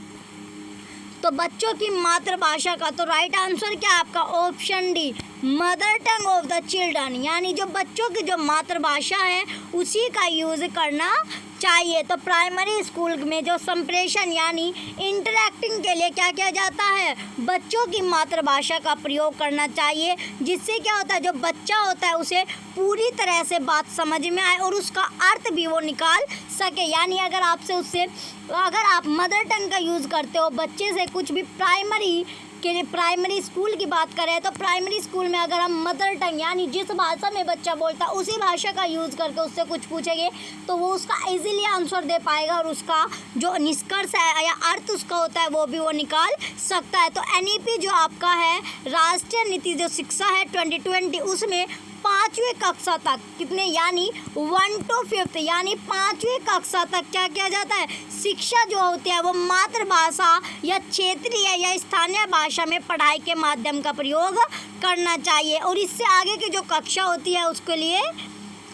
तो बच्चों की मातृभाषा का। तो राइट आंसर क्या आपका option D mother tongue of the children, यानी जो बच्चों की जो मातृभाषा है उसी का यूज़ करना चाहिए। तो प्राइमरी स्कूल में जो संप्रेषण यानी इंटरैक्टिंग के लिए क्या किया जाता है बच्चों की मातृभाषा का प्रयोग करना चाहिए, जिससे क्या होता है जो बच्चा होता है उसे पूरी तरह से बात समझ में आए और उसका अर्थ भी वो निकाल सके। यानी अगर आपसे उससे अगर आप मदर टंग का यूज़ करते हो बच्चे से कुछ भी प्राइमरी स्कूल की बात करें तो प्राइमरी स्कूल में अगर हम मदर टंग यानी जिस भाषा में बच्चा बोलता है उसी भाषा का यूज़ करके उससे कुछ पूछेंगे तो वो उसका इजीली आंसर दे पाएगा और उसका जो निष्कर्ष है या अर्थ उसका होता है वो भी वो निकाल सकता है। तो NEP जो आपका है राष्ट्रीय नीति जो शिक्षा है 2020 उसमें 5वीं कक्षा तक कितने यानी 1 to 5th यानी 5वीं कक्षा तक क्या किया जाता है शिक्षा जो होती है वो मातृभाषा या क्षेत्रीय या स्थानीय भाषा में पढ़ाई के माध्यम का प्रयोग करना चाहिए और इससे आगे की जो कक्षा होती है उसके लिए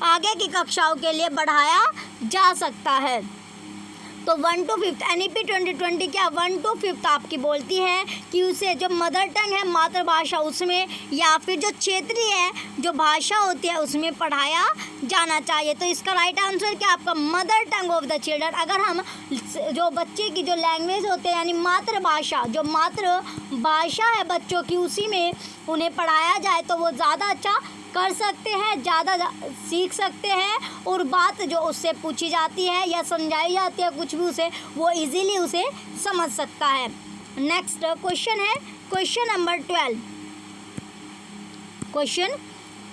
आगे की कक्षाओं के लिए बढ़ाया जा सकता है। तो 1 to 5 NEP 2020 क्या 1 to 5 आपकी बोलती है कि उसे जो मदर टंग है मातृभाषा उसमें या फिर जो क्षेत्रीय है जो भाषा होती है उसमें पढ़ाया जाना चाहिए। तो इसका राइट आंसर क्या आपका mother tongue of the children. अगर हम जो बच्चे की जो लैंग्वेज होते हैं यानी मातृभाषा जो मातृभाषा है बच्चों की उसी में उन्हें पढ़ाया जाए तो वो ज़्यादा अच्छा कर सकते हैं, ज़्यादा सीख सकते हैं और बात जो उससे पूछी जाती है या समझाई जाती है कुछ भी उसे वो इजीली उसे समझ सकता है। नेक्स्ट क्वेश्चन है क्वेश्चन नंबर 12। क्वेश्चन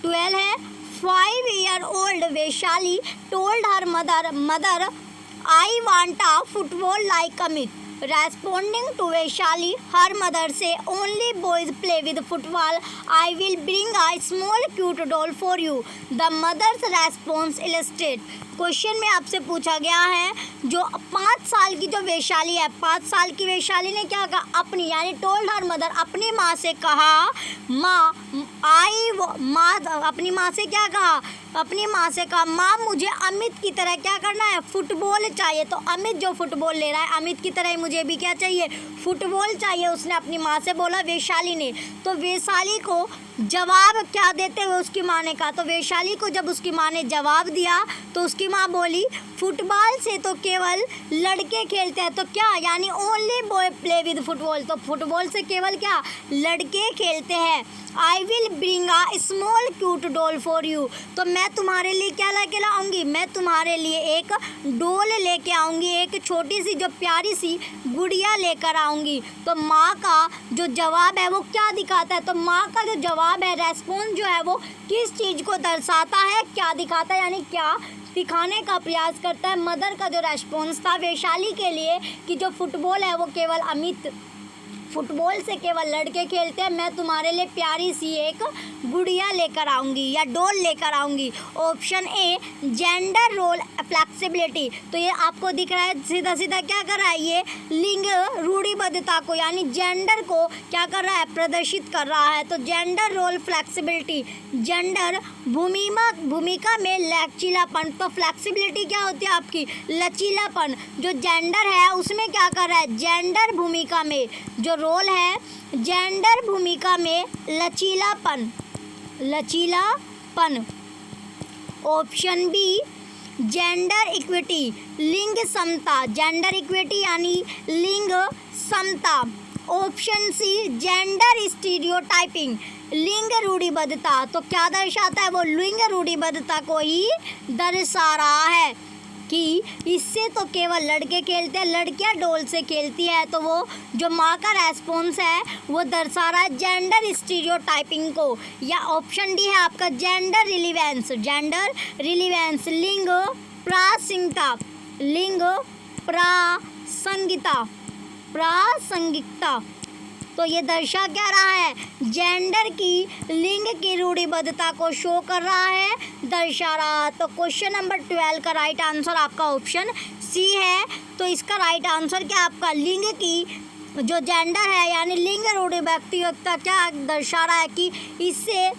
12 है 5-year-old Vaishali told her mother I want a football like Amit. Responding to Vaishali, her mother say, only boys play with football. I will bring a small cute doll for you. The mother's response illustrate. Question में आपसे पूछा गया है जो 5 साल की जो वैशाली है 5 साल की वैशाली ने क्या कहा अपनी यानी टोल्ड हर मदर अपनी माँ से कहा अपनी माँ से क्या कहा अपनी माँ से कहा माँ मुझे अमित की तरह क्या करना है फुटबॉल चाहिए। तो अमित जो फुटबॉल ले रहा है अमित की तरह ही मुझे भी क्या चाहिए फुटबॉल चाहिए उसने अपनी माँ से बोला वैशाली ने। तो वैशाली को जवाब क्या देते हुए उसकी माँ ने कहा तो वैशाली को जब उसकी माँ ने जवाब दिया तो उसकी माँ बोली फुटबॉल से तो केवल लड़के खेलते हैं। तो क्या यानी only boy play with football. तो फुटबॉल से केवल क्या लड़के खेलते हैं। I will bring a small cute doll for you. तो मैं तुम्हारे लिए क्या लेके लाऊंगी मैं तुम्हारे लिए एक डॉल लेके आऊँगी एक छोटी सी जो प्यारी सी गुड़िया लेकर आऊँगी। तो माँ का जो जवाब है वो क्या दिखाता है तो माँ का जो जवाब है रेस्पॉन्स जो है वो किस चीज़ को दर्शाता है क्या दिखाता है यानी क्या दिखाने का प्रयास करता है। मदर का जो रेस्पॉन्स था वैशाली के लिए कि जो फुटबॉल है वो केवल अमित फुटबॉल से केवल लड़के खेलते हैं मैं तुम्हारे लिए प्यारी सी एक गुड़िया लेकर आऊँगी या डॉल लेकर आऊँगी। Option A gender role flexibility. तो ये आपको दिख रहा है सीधा सीधा क्या कर रहा है ये लिंग रूढ़िबद्धता को यानी जेंडर को क्या कर रहा है प्रदर्शित कर रहा है। तो जेंडर रोल फ्लेक्सिबिलिटी जेंडर भूमिका में लचीलापन। तो फ्लेक्सिबिलिटी क्या होती है आपकी लचीलापन। जो जेंडर है उसमें क्या कर रहा है जेंडर भूमिका में जो रोल है जेंडर भूमिका में लचीलापन। ऑप्शन बी जेंडर इक्विटी लिंग समता जेंडर इक्विटी यानी लिंग समता। ऑप्शन सी जेंडर स्टीरियोटाइपिंग लिंग रूढ़िबद्धता। तो क्या दर्शाता है वो लिंग रूढ़िबद्धता को ही दर्शा रहा है कि इससे तो केवल लड़के खेलते हैं लड़कियां डॉल से खेलती है। तो वो जो माँ का रेस्पॉन्स है वो दर्शा रहा है जेंडर स्टीरियोटाइपिंग को। या ऑप्शन डी है आपका जेंडर रिलीवेंस लिंग प्रासंगिकता। तो ये दर्शा क्या रहा है जेंडर की लिंग की रूढ़िबद्धता को शो कर रहा है दर्शा रहा। तो क्वेश्चन नंबर 12 का राइट आंसर आपका ऑप्शन सी है। तो इसका राइट आंसर क्या आपका लिंग की जो जेंडर है यानी लिंग रूढ़िबद्धता क्या दर्शा रहा है कि इससे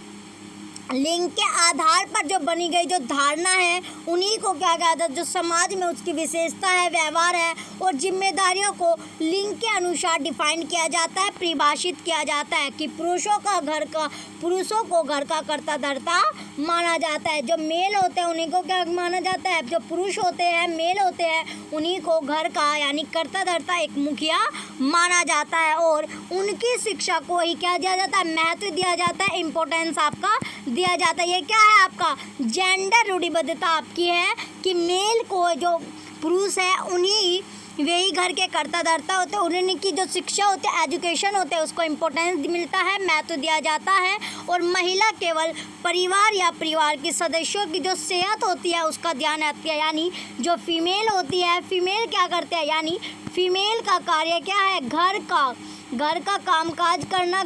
लिंग के आधार पर जो बनी गई जो धारणा है उन्हीं को क्या कहता है जो समाज में उसकी विशेषता है व्यवहार है और जिम्मेदारियों को लिंग के अनुसार डिफाइन किया जाता है परिभाषित किया जाता है कि पुरुषों को घर का कर्ता धर्ता माना जाता है। जो मेल होते हैं उन्हीं को क्या माना जाता है जो पुरुष होते हैं मेल होते हैं उन्हीं को घर का यानी कर्ता धर्ता एक मुखिया माना जाता है और उनकी शिक्षा को ही क्या दिया जाता है महत्व दिया जाता है इम्पोर्टेंस आपका दिया जाता है। ये क्या है आपका जेंडर रूढ़िबद्धता आपकी है कि मेल को जो पुरुष है उन्हीं वही घर के कर्ता धर्ता होते हैं उन्हीं की जो शिक्षा होती है एजुकेशन होते हैं उसको इम्पोर्टेंस मिलता है महत्व दिया जाता है और महिला केवल परिवार या परिवार के सदस्यों की जो सेहत होती है उसका ध्यान रखती है। यानी जो फीमेल होती है फीमेल क्या करते हैं यानी फीमेल का कार्य क्या है घर का कामकाज करना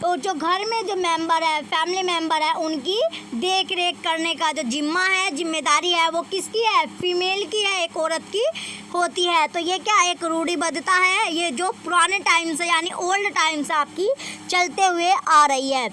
और जो घर में जो मेंबर है फैमिली मेंबर है उनकी देख रेख करने का जो जिम्मा है जिम्मेदारी है वो किसकी है फीमेल की है एक औरत की होती है। तो ये क्या एक रूढ़िबद्धता है ये जो पुराने टाइम से यानी ओल्ड टाइम से आपकी चलते हुए आ रही है।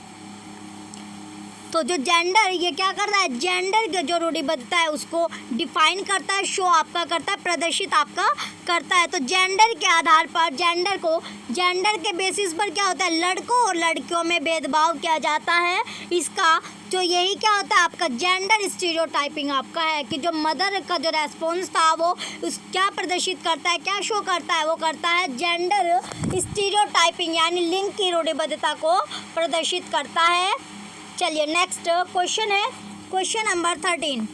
तो जो जेंडर ये क्या करता है, जेंडर की जो रूढ़िबद्धता है उसको डिफाइन करता है, शो आपका करता है, प्रदर्शित आपका करता है। तो जेंडर के आधार पर जेंडर के बेसिस पर क्या होता है, लड़कों और लड़कियों में भेदभाव किया जाता है। इसका जो यही क्या होता है आपका जेंडर स्टीरियोटाइपिंग आपका है कि जो मदर का जो रेस्पॉन्स था वो उस क्या प्रदर्शित करता है, क्या शो करता है, वो करता है जेंडर स्टीरियोटाइपिंग यानी लिंग की रूढ़िबद्धता को प्रदर्शित करता है। चलिए नेक्स्ट क्वेश्चन है, क्वेश्चन नंबर 13।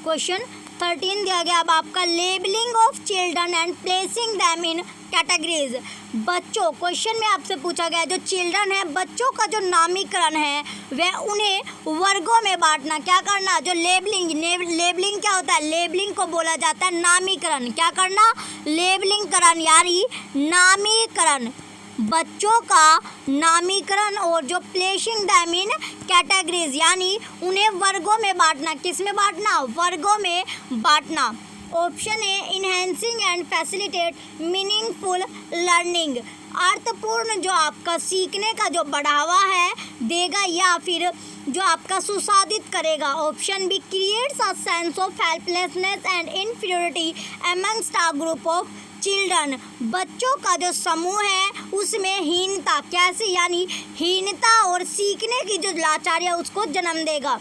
क्वेश्चन 13 दिया गया अब आपका, labelling of children and placing them in categories. बच्चों, क्वेश्चन में आपसे पूछा गया जो चिल्ड्रन है, बच्चों का जो नामीकरण है वह उन्हें वर्गों में बांटना, क्या करना, जो लेबलिंग क्या होता है, लेबलिंग को बोला जाता है नामीकरण, क्या करना, लेबलिंग करण यानी नामीकरण, बच्चों का नामीकरण, और जो प्लेसिंग दैम इन कैटेगरीज यानी उन्हें वर्गों में बांटना, किस में बांटना, वर्गों में बांटना। Option A, enhancing and facilitate meaningful learning, अर्थपूर्ण जो आपका सीखने का जो बढ़ावा है देगा या फिर जो आपका सुसाधित करेगा। Option B, creates a sense of helplessness and inferiority amongst a group of children, बच्चों का जो समूह है उसमें हीनता, कैसे यानी हीनता और सीखने की जो लाचारी है उसको जन्म देगा।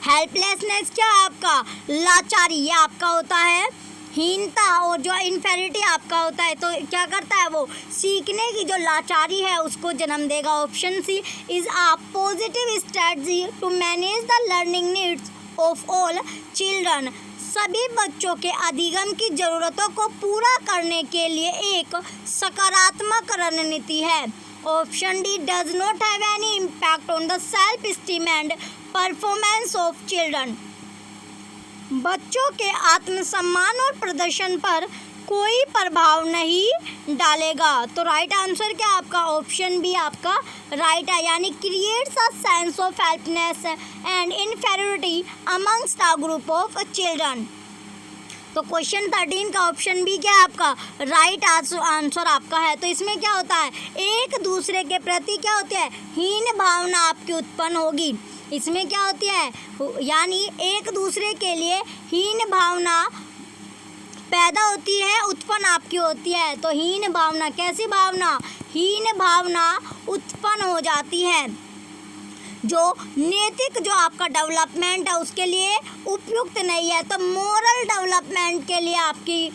हेल्पलेसनेस क्या है आपका, लाचारी, ये आपका होता है हीनता, और जो इनफेरिटी आपका होता है तो क्या करता है वो सीखने की जो लाचारी है उसको जन्म देगा। Option C is a positive strategy to manage the learning needs of all children, सभी बच्चों के अधिगम की ज़रूरतों को पूरा करने के लिए एक सकारात्मक रणनीति है। Option D does not have any impact on the self esteem and performance of children, बच्चों के आत्मसम्मान और प्रदर्शन पर कोई प्रभाव नहीं डालेगा। तो राइट आंसर क्या आपका, ऑप्शन बी आपका राइट है, यानी creates a sense of helplessness and inferiority amongst a group of children. तो क्वेश्चन 13 का ऑप्शन बी क्या है आपका राइट आंसर आपका है। तो इसमें क्या होता है, एक दूसरे के प्रति क्या होती है, हीन भावना आपकी उत्पन्न होगी। इसमें क्या होती है, यानी एक दूसरे के लिए हीन भावना पैदा होती है, उत्पन्न आपकी होती है। तो हीन भावना, कैसी भावना, हीन भावना उत्पन्न हो जाती है जो नैतिक जो आपका डेवलपमेंट है उसके लिए उपयुक्त नहीं है। तो मोरल डेवलपमेंट के लिए आपकी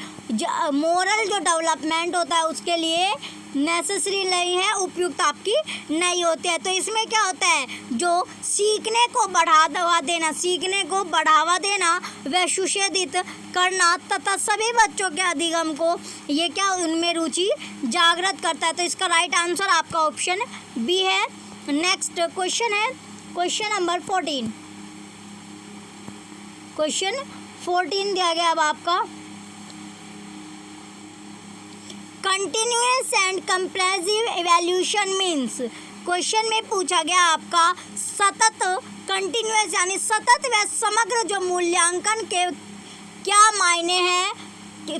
मोरल जो डेवलपमेंट होता है उसके लिए नेसेसरी नहीं है, उपयुक्त आपकी नहीं होती है। तो इसमें क्या होता है, जो सीखने को बढ़ावा देना, सीखने को बढ़ावा देना व सुशोभित करना तथा सभी बच्चों के अधिगम को ये क्या उनमें रुचि जागृत करता है। तो इसका राइट आंसर आपका ऑप्शन बी है। नेक्स्ट क्वेश्चन है क्वेश्चन नंबर 14। क्वेश्चन 14 दिया गया अब आपका, continuous and compressive evaluation means. Question में पूछा गया आपका सतत, कंटिन्यूअस यानी सतत व समग्र जो मूल्यांकन के क्या मायने हैं।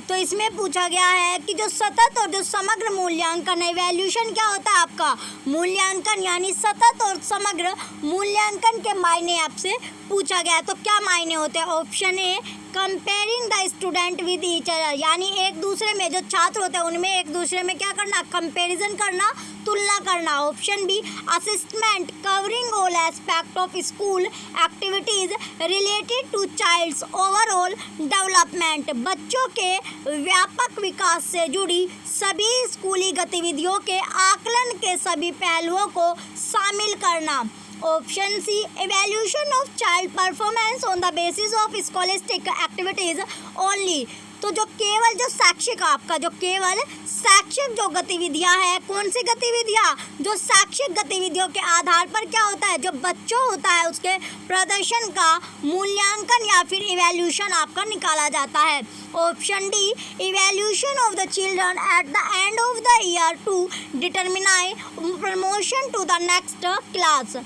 तो इसमें पूछा गया है कि जो सतत और जो समग्र मूल्यांकन है, इवैल्यूएशन क्या होता है आपका मूल्यांकन, यानी सतत और समग्र मूल्यांकन के मायने आपसे पूछा गया है। तो क्या मायने होते हैं, option A comparing the student with each other, यानी एक दूसरे में जो छात्र होते हैं उनमें एक दूसरे में क्या करना, कंपैरिजन करना, तुलना करना। Option B assessment covering all aspect of school activities related to child's overall development, बच्चों के व्यापक विकास से जुड़ी सभी स्कूली गतिविधियों के आकलन के सभी पहलुओं को शामिल करना। Option C evaluation of child performance on the basis of scholastic activities only, तो जो केवल जो शैक्षिक आपका जो केवल शैक्षिक जो गतिविधियां हैं, कौन सी गतिविधियां, जो शैक्षिक गतिविधियों के आधार पर क्या होता है, जो बच्चों होता है उसके प्रदर्शन का मूल्यांकन या फिर इवैल्यूएशन आपका निकाला जाता है। Option D evaluation of the children at the end of the year to determine promotion to the next class,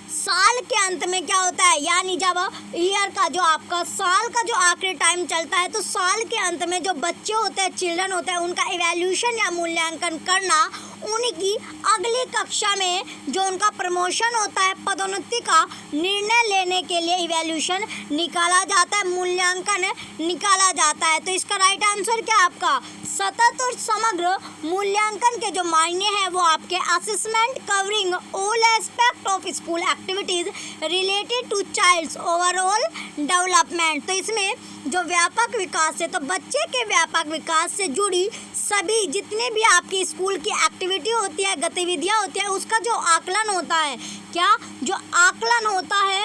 साल के अंत में क्या होता है, यानी जब ईयर का जो आपका साल का जो आखिरी टाइम चलता है तो साल के अंत में जो बच्चे होते हैं, चिल्ड्रन होते हैं, उनका इवैल्यूएशन या मूल्यांकन करना उनकी अगली कक्षा में जो उनका प्रमोशन होता है, पदोन्नति का निर्णय लेने के लिए इवैल्यूएशन निकाला जाता है, मूल्यांकन निकाला जाता है। तो इसका राइट आंसर क्या है आपका? सतत और समग्र मूल्यांकन के जो मायने हैं वो आपके assessment covering all aspect of school activities related to child's overall development. तो इसमें जो व्यापक विकास है, तो बच्चे के व्यापक विकास से जुड़ी सभी जितने भी आपकी स्कूल की एक्टिविटी होती है, गतिविधियां होती है, उसका जो आकलन होता है, क्या जो आकलन होता है,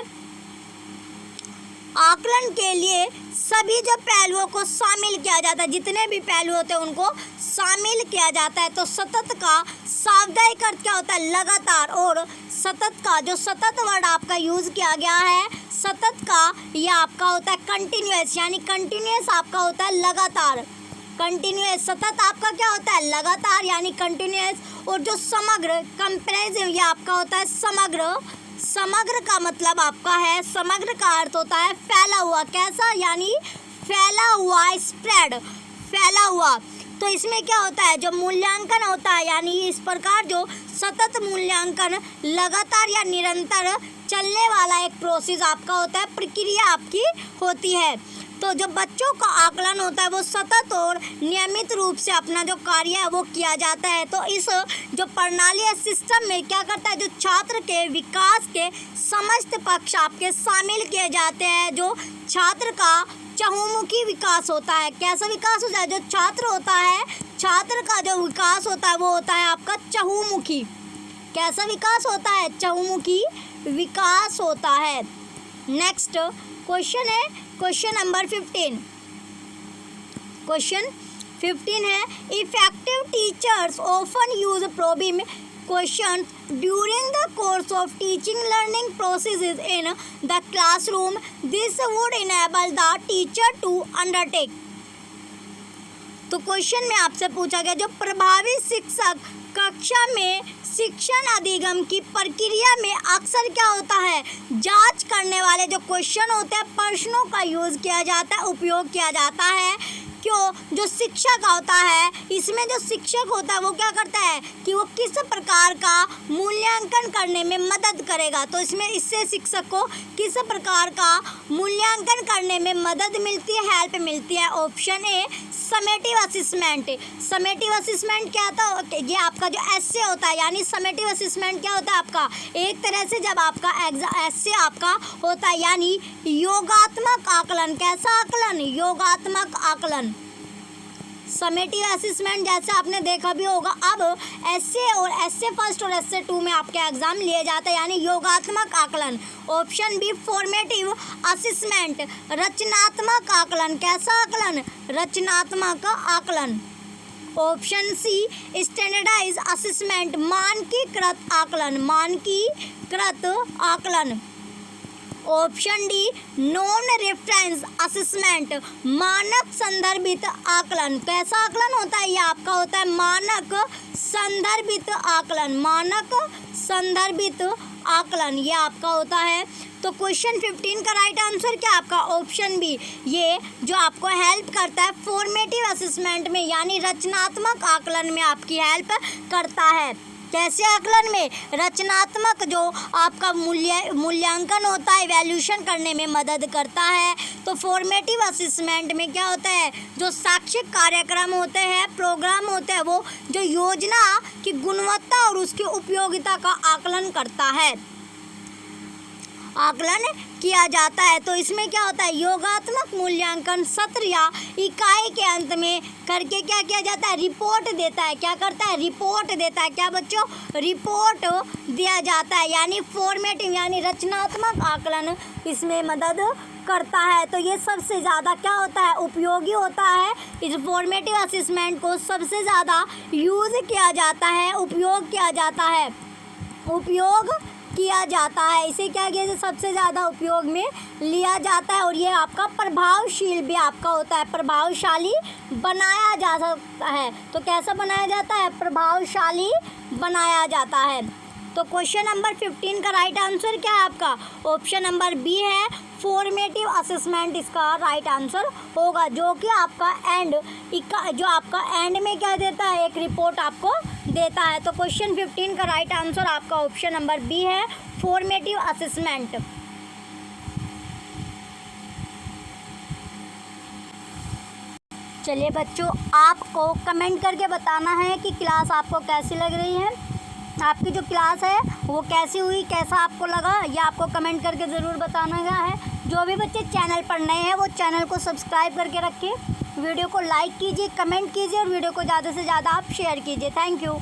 आकलन के लिए सभी जो पहलुओं को शामिल किया जाता है, जितने भी पहलू होते हैं उनको शामिल किया जाता है। तो सतत का सावधानिक अर्थ क्या होता है? लगातार। और सतत का जो सतत वर्ड आपका यूज़ किया गया है, सतत का यह आपका होता है कंटिन्यूअस, यानी कंटिन्यूअस आपका होता है लगातार। कंटिन्यूअस सतत आपका क्या होता है? लगातार यानी कंटिन्यूअस। और जो समग्र कंप्रेहेंसिव यह आपका होता है समग्र। समग्र का मतलब आपका है, समग्र का अर्थ होता है फैला हुआ। कैसा? यानी फैला हुआ, स्प्रेड, फैला हुआ। तो इसमें क्या होता है? जो मूल्यांकन होता है, यानी इस प्रकार जो सतत मूल्यांकन लगातार या निरंतर चलने वाला एक प्रोसेस आपका होता है, प्रक्रिया आपकी होती है। तो जो बच्चों का आकलन होता है वो सतत और नियमित रूप से अपना जो कार्य है वो किया जाता है। तो इस जो प्रणाली है, सिस्टम में क्या करता है? जो छात्र के विकास के समस्त पक्ष आपके शामिल किए जाते हैं। जो छात्र का चहुमुखी विकास होता है। कैसा विकास होता है? जो छात्र होता है, छात्र का जो विकास होता है वो होता है आपका चहुमुखी। कैसा विकास होता है? चहुमुखी विकास होता है। नेक्स्ट क्वेश्चन है क्वेश्चन नंबर 15। क्वेश्चन 15 है, effective teachers often use problem question during the course of teaching learning processes in the classroom, this would enable the teacher to undertake. तो क्वेश्चन में आपसे पूछा गया, जो प्रभावी शिक्षक कक्षा में शिक्षण अधिगम की प्रक्रिया में अक्सर क्या होता है? जांच करने वाले जो क्वेश्चन होते हैं, प्रश्नों का यूज़ किया जाता है, उपयोग किया जाता है। क्यों? जो शिक्षक होता है, इसमें जो शिक्षक होता है वो क्या करता है कि वो किस प्रकार का मूल्यांकन करने में मदद करेगा। तो इसमें इससे शिक्षक को किस प्रकार का मूल्यांकन करने में मदद मिलती है, हेल्प मिलती है। ऑप्शन ए समेटिव असेसमेंट। समेटिव असेसमेंट क्या होता है? ये आपका जो एसए होता है, यानी समेटिव असेसमेंट क्या होता है आपका? एक तरह से जब आपका एसए आपका होता है, यानी योगात्मक आकलन। कैसा आकलन? योगात्मक आकलन। समेटिव असेसमेंट जैसे आपने देखा भी होगा, अब एसए और एसए फर्स्ट और एसए 2 में आपके एग्जाम लिए जाते हैं, यानी योगात्मक आकलन। ऑप्शन बी फॉर्मेटिव असेसमेंट, रचनात्मक आकलन। कैसा आकलन? रचनात्मक आकलन। ऑप्शन सी स्टैंडर्डाइज असेसमेंट, मानकीकृत आकलन। मानकीकृत आकलन। Option D non reference assessment, मानक संदर्भित आकलन। कैसा आकलन होता है? ये आपका होता है मानक संदर्भित आकलन। मानक संदर्भित आकलन ये आपका होता है। तो क्वेश्चन 15 का राइट आंसर क्या आपका? Option B. ये जो आपको हेल्प करता है फॉर्मेटिव असेसमेंट में, यानी रचनात्मक आकलन में आपकी हेल्प करता है। कैसे आकलन में? रचनात्मक जो आपका मूल्यांकन होता है, इवैल्यूएशन करने में मदद करता है। तो फॉर्मेटिव असेसमेंट में क्या होता है? जो शैक्षिक कार्यक्रम होते हैं, प्रोग्राम होते हैं, वो जो योजना की गुणवत्ता और उसकी उपयोगिता का आकलन करता है, आकलन किया जाता है। तो इसमें क्या होता है? योगात्मक मूल्यांकन सत्र या इकाई के अंत में करके क्या किया जाता है? रिपोर्ट देता है। क्या करता है? रिपोर्ट देता है। क्या बच्चों? रिपोर्ट दिया जाता है। यानी फॉर्मेटिव यानी रचनात्मक आकलन इसमें मदद करता है। तो ये सबसे ज़्यादा क्या होता है? उपयोगी होता है। इस फॉर्मेटिव असेसमेंट को सबसे ज़्यादा यूज़ किया जाता है, उपयोग किया जाता है, उपयोग किया जाता है। इसे क्या किया जाए? सबसे ज़्यादा उपयोग में लिया जाता है। और ये आपका प्रभावशील भी आपका होता है, प्रभावशाली बनाया जा सकता है। तो कैसा बनाया जाता है? प्रभावशाली बनाया जाता है। तो क्वेश्चन नंबर 15 का राइट आंसर क्या है आपका? ऑप्शन नंबर बी है, फॉर्मेटिव असेसमेंट इसका राइट आंसर होगा, जो कि आपका जो आपका एंड में क्या देता है, एक रिपोर्ट आपको देता है। तो क्वेश्चन 15 का राइट आंसर आपका ऑप्शन नंबर बी है, फॉर्मेटिव असेसमेंट। चलिए बच्चों, आपको कमेंट करके बताना है कि क्लास आपको कैसी लग रही है, आपकी जो क्लास है वो कैसी हुई, कैसा आपको लगा, ये आपको कमेंट करके ज़रूर बताना है। जो भी बच्चे चैनल पर नए हैं वो चैनल को सब्सक्राइब करके रखें, वीडियो को लाइक कीजिए, कमेंट कीजिए और वीडियो को ज़्यादा से ज़्यादा आप शेयर कीजिए। Thank you.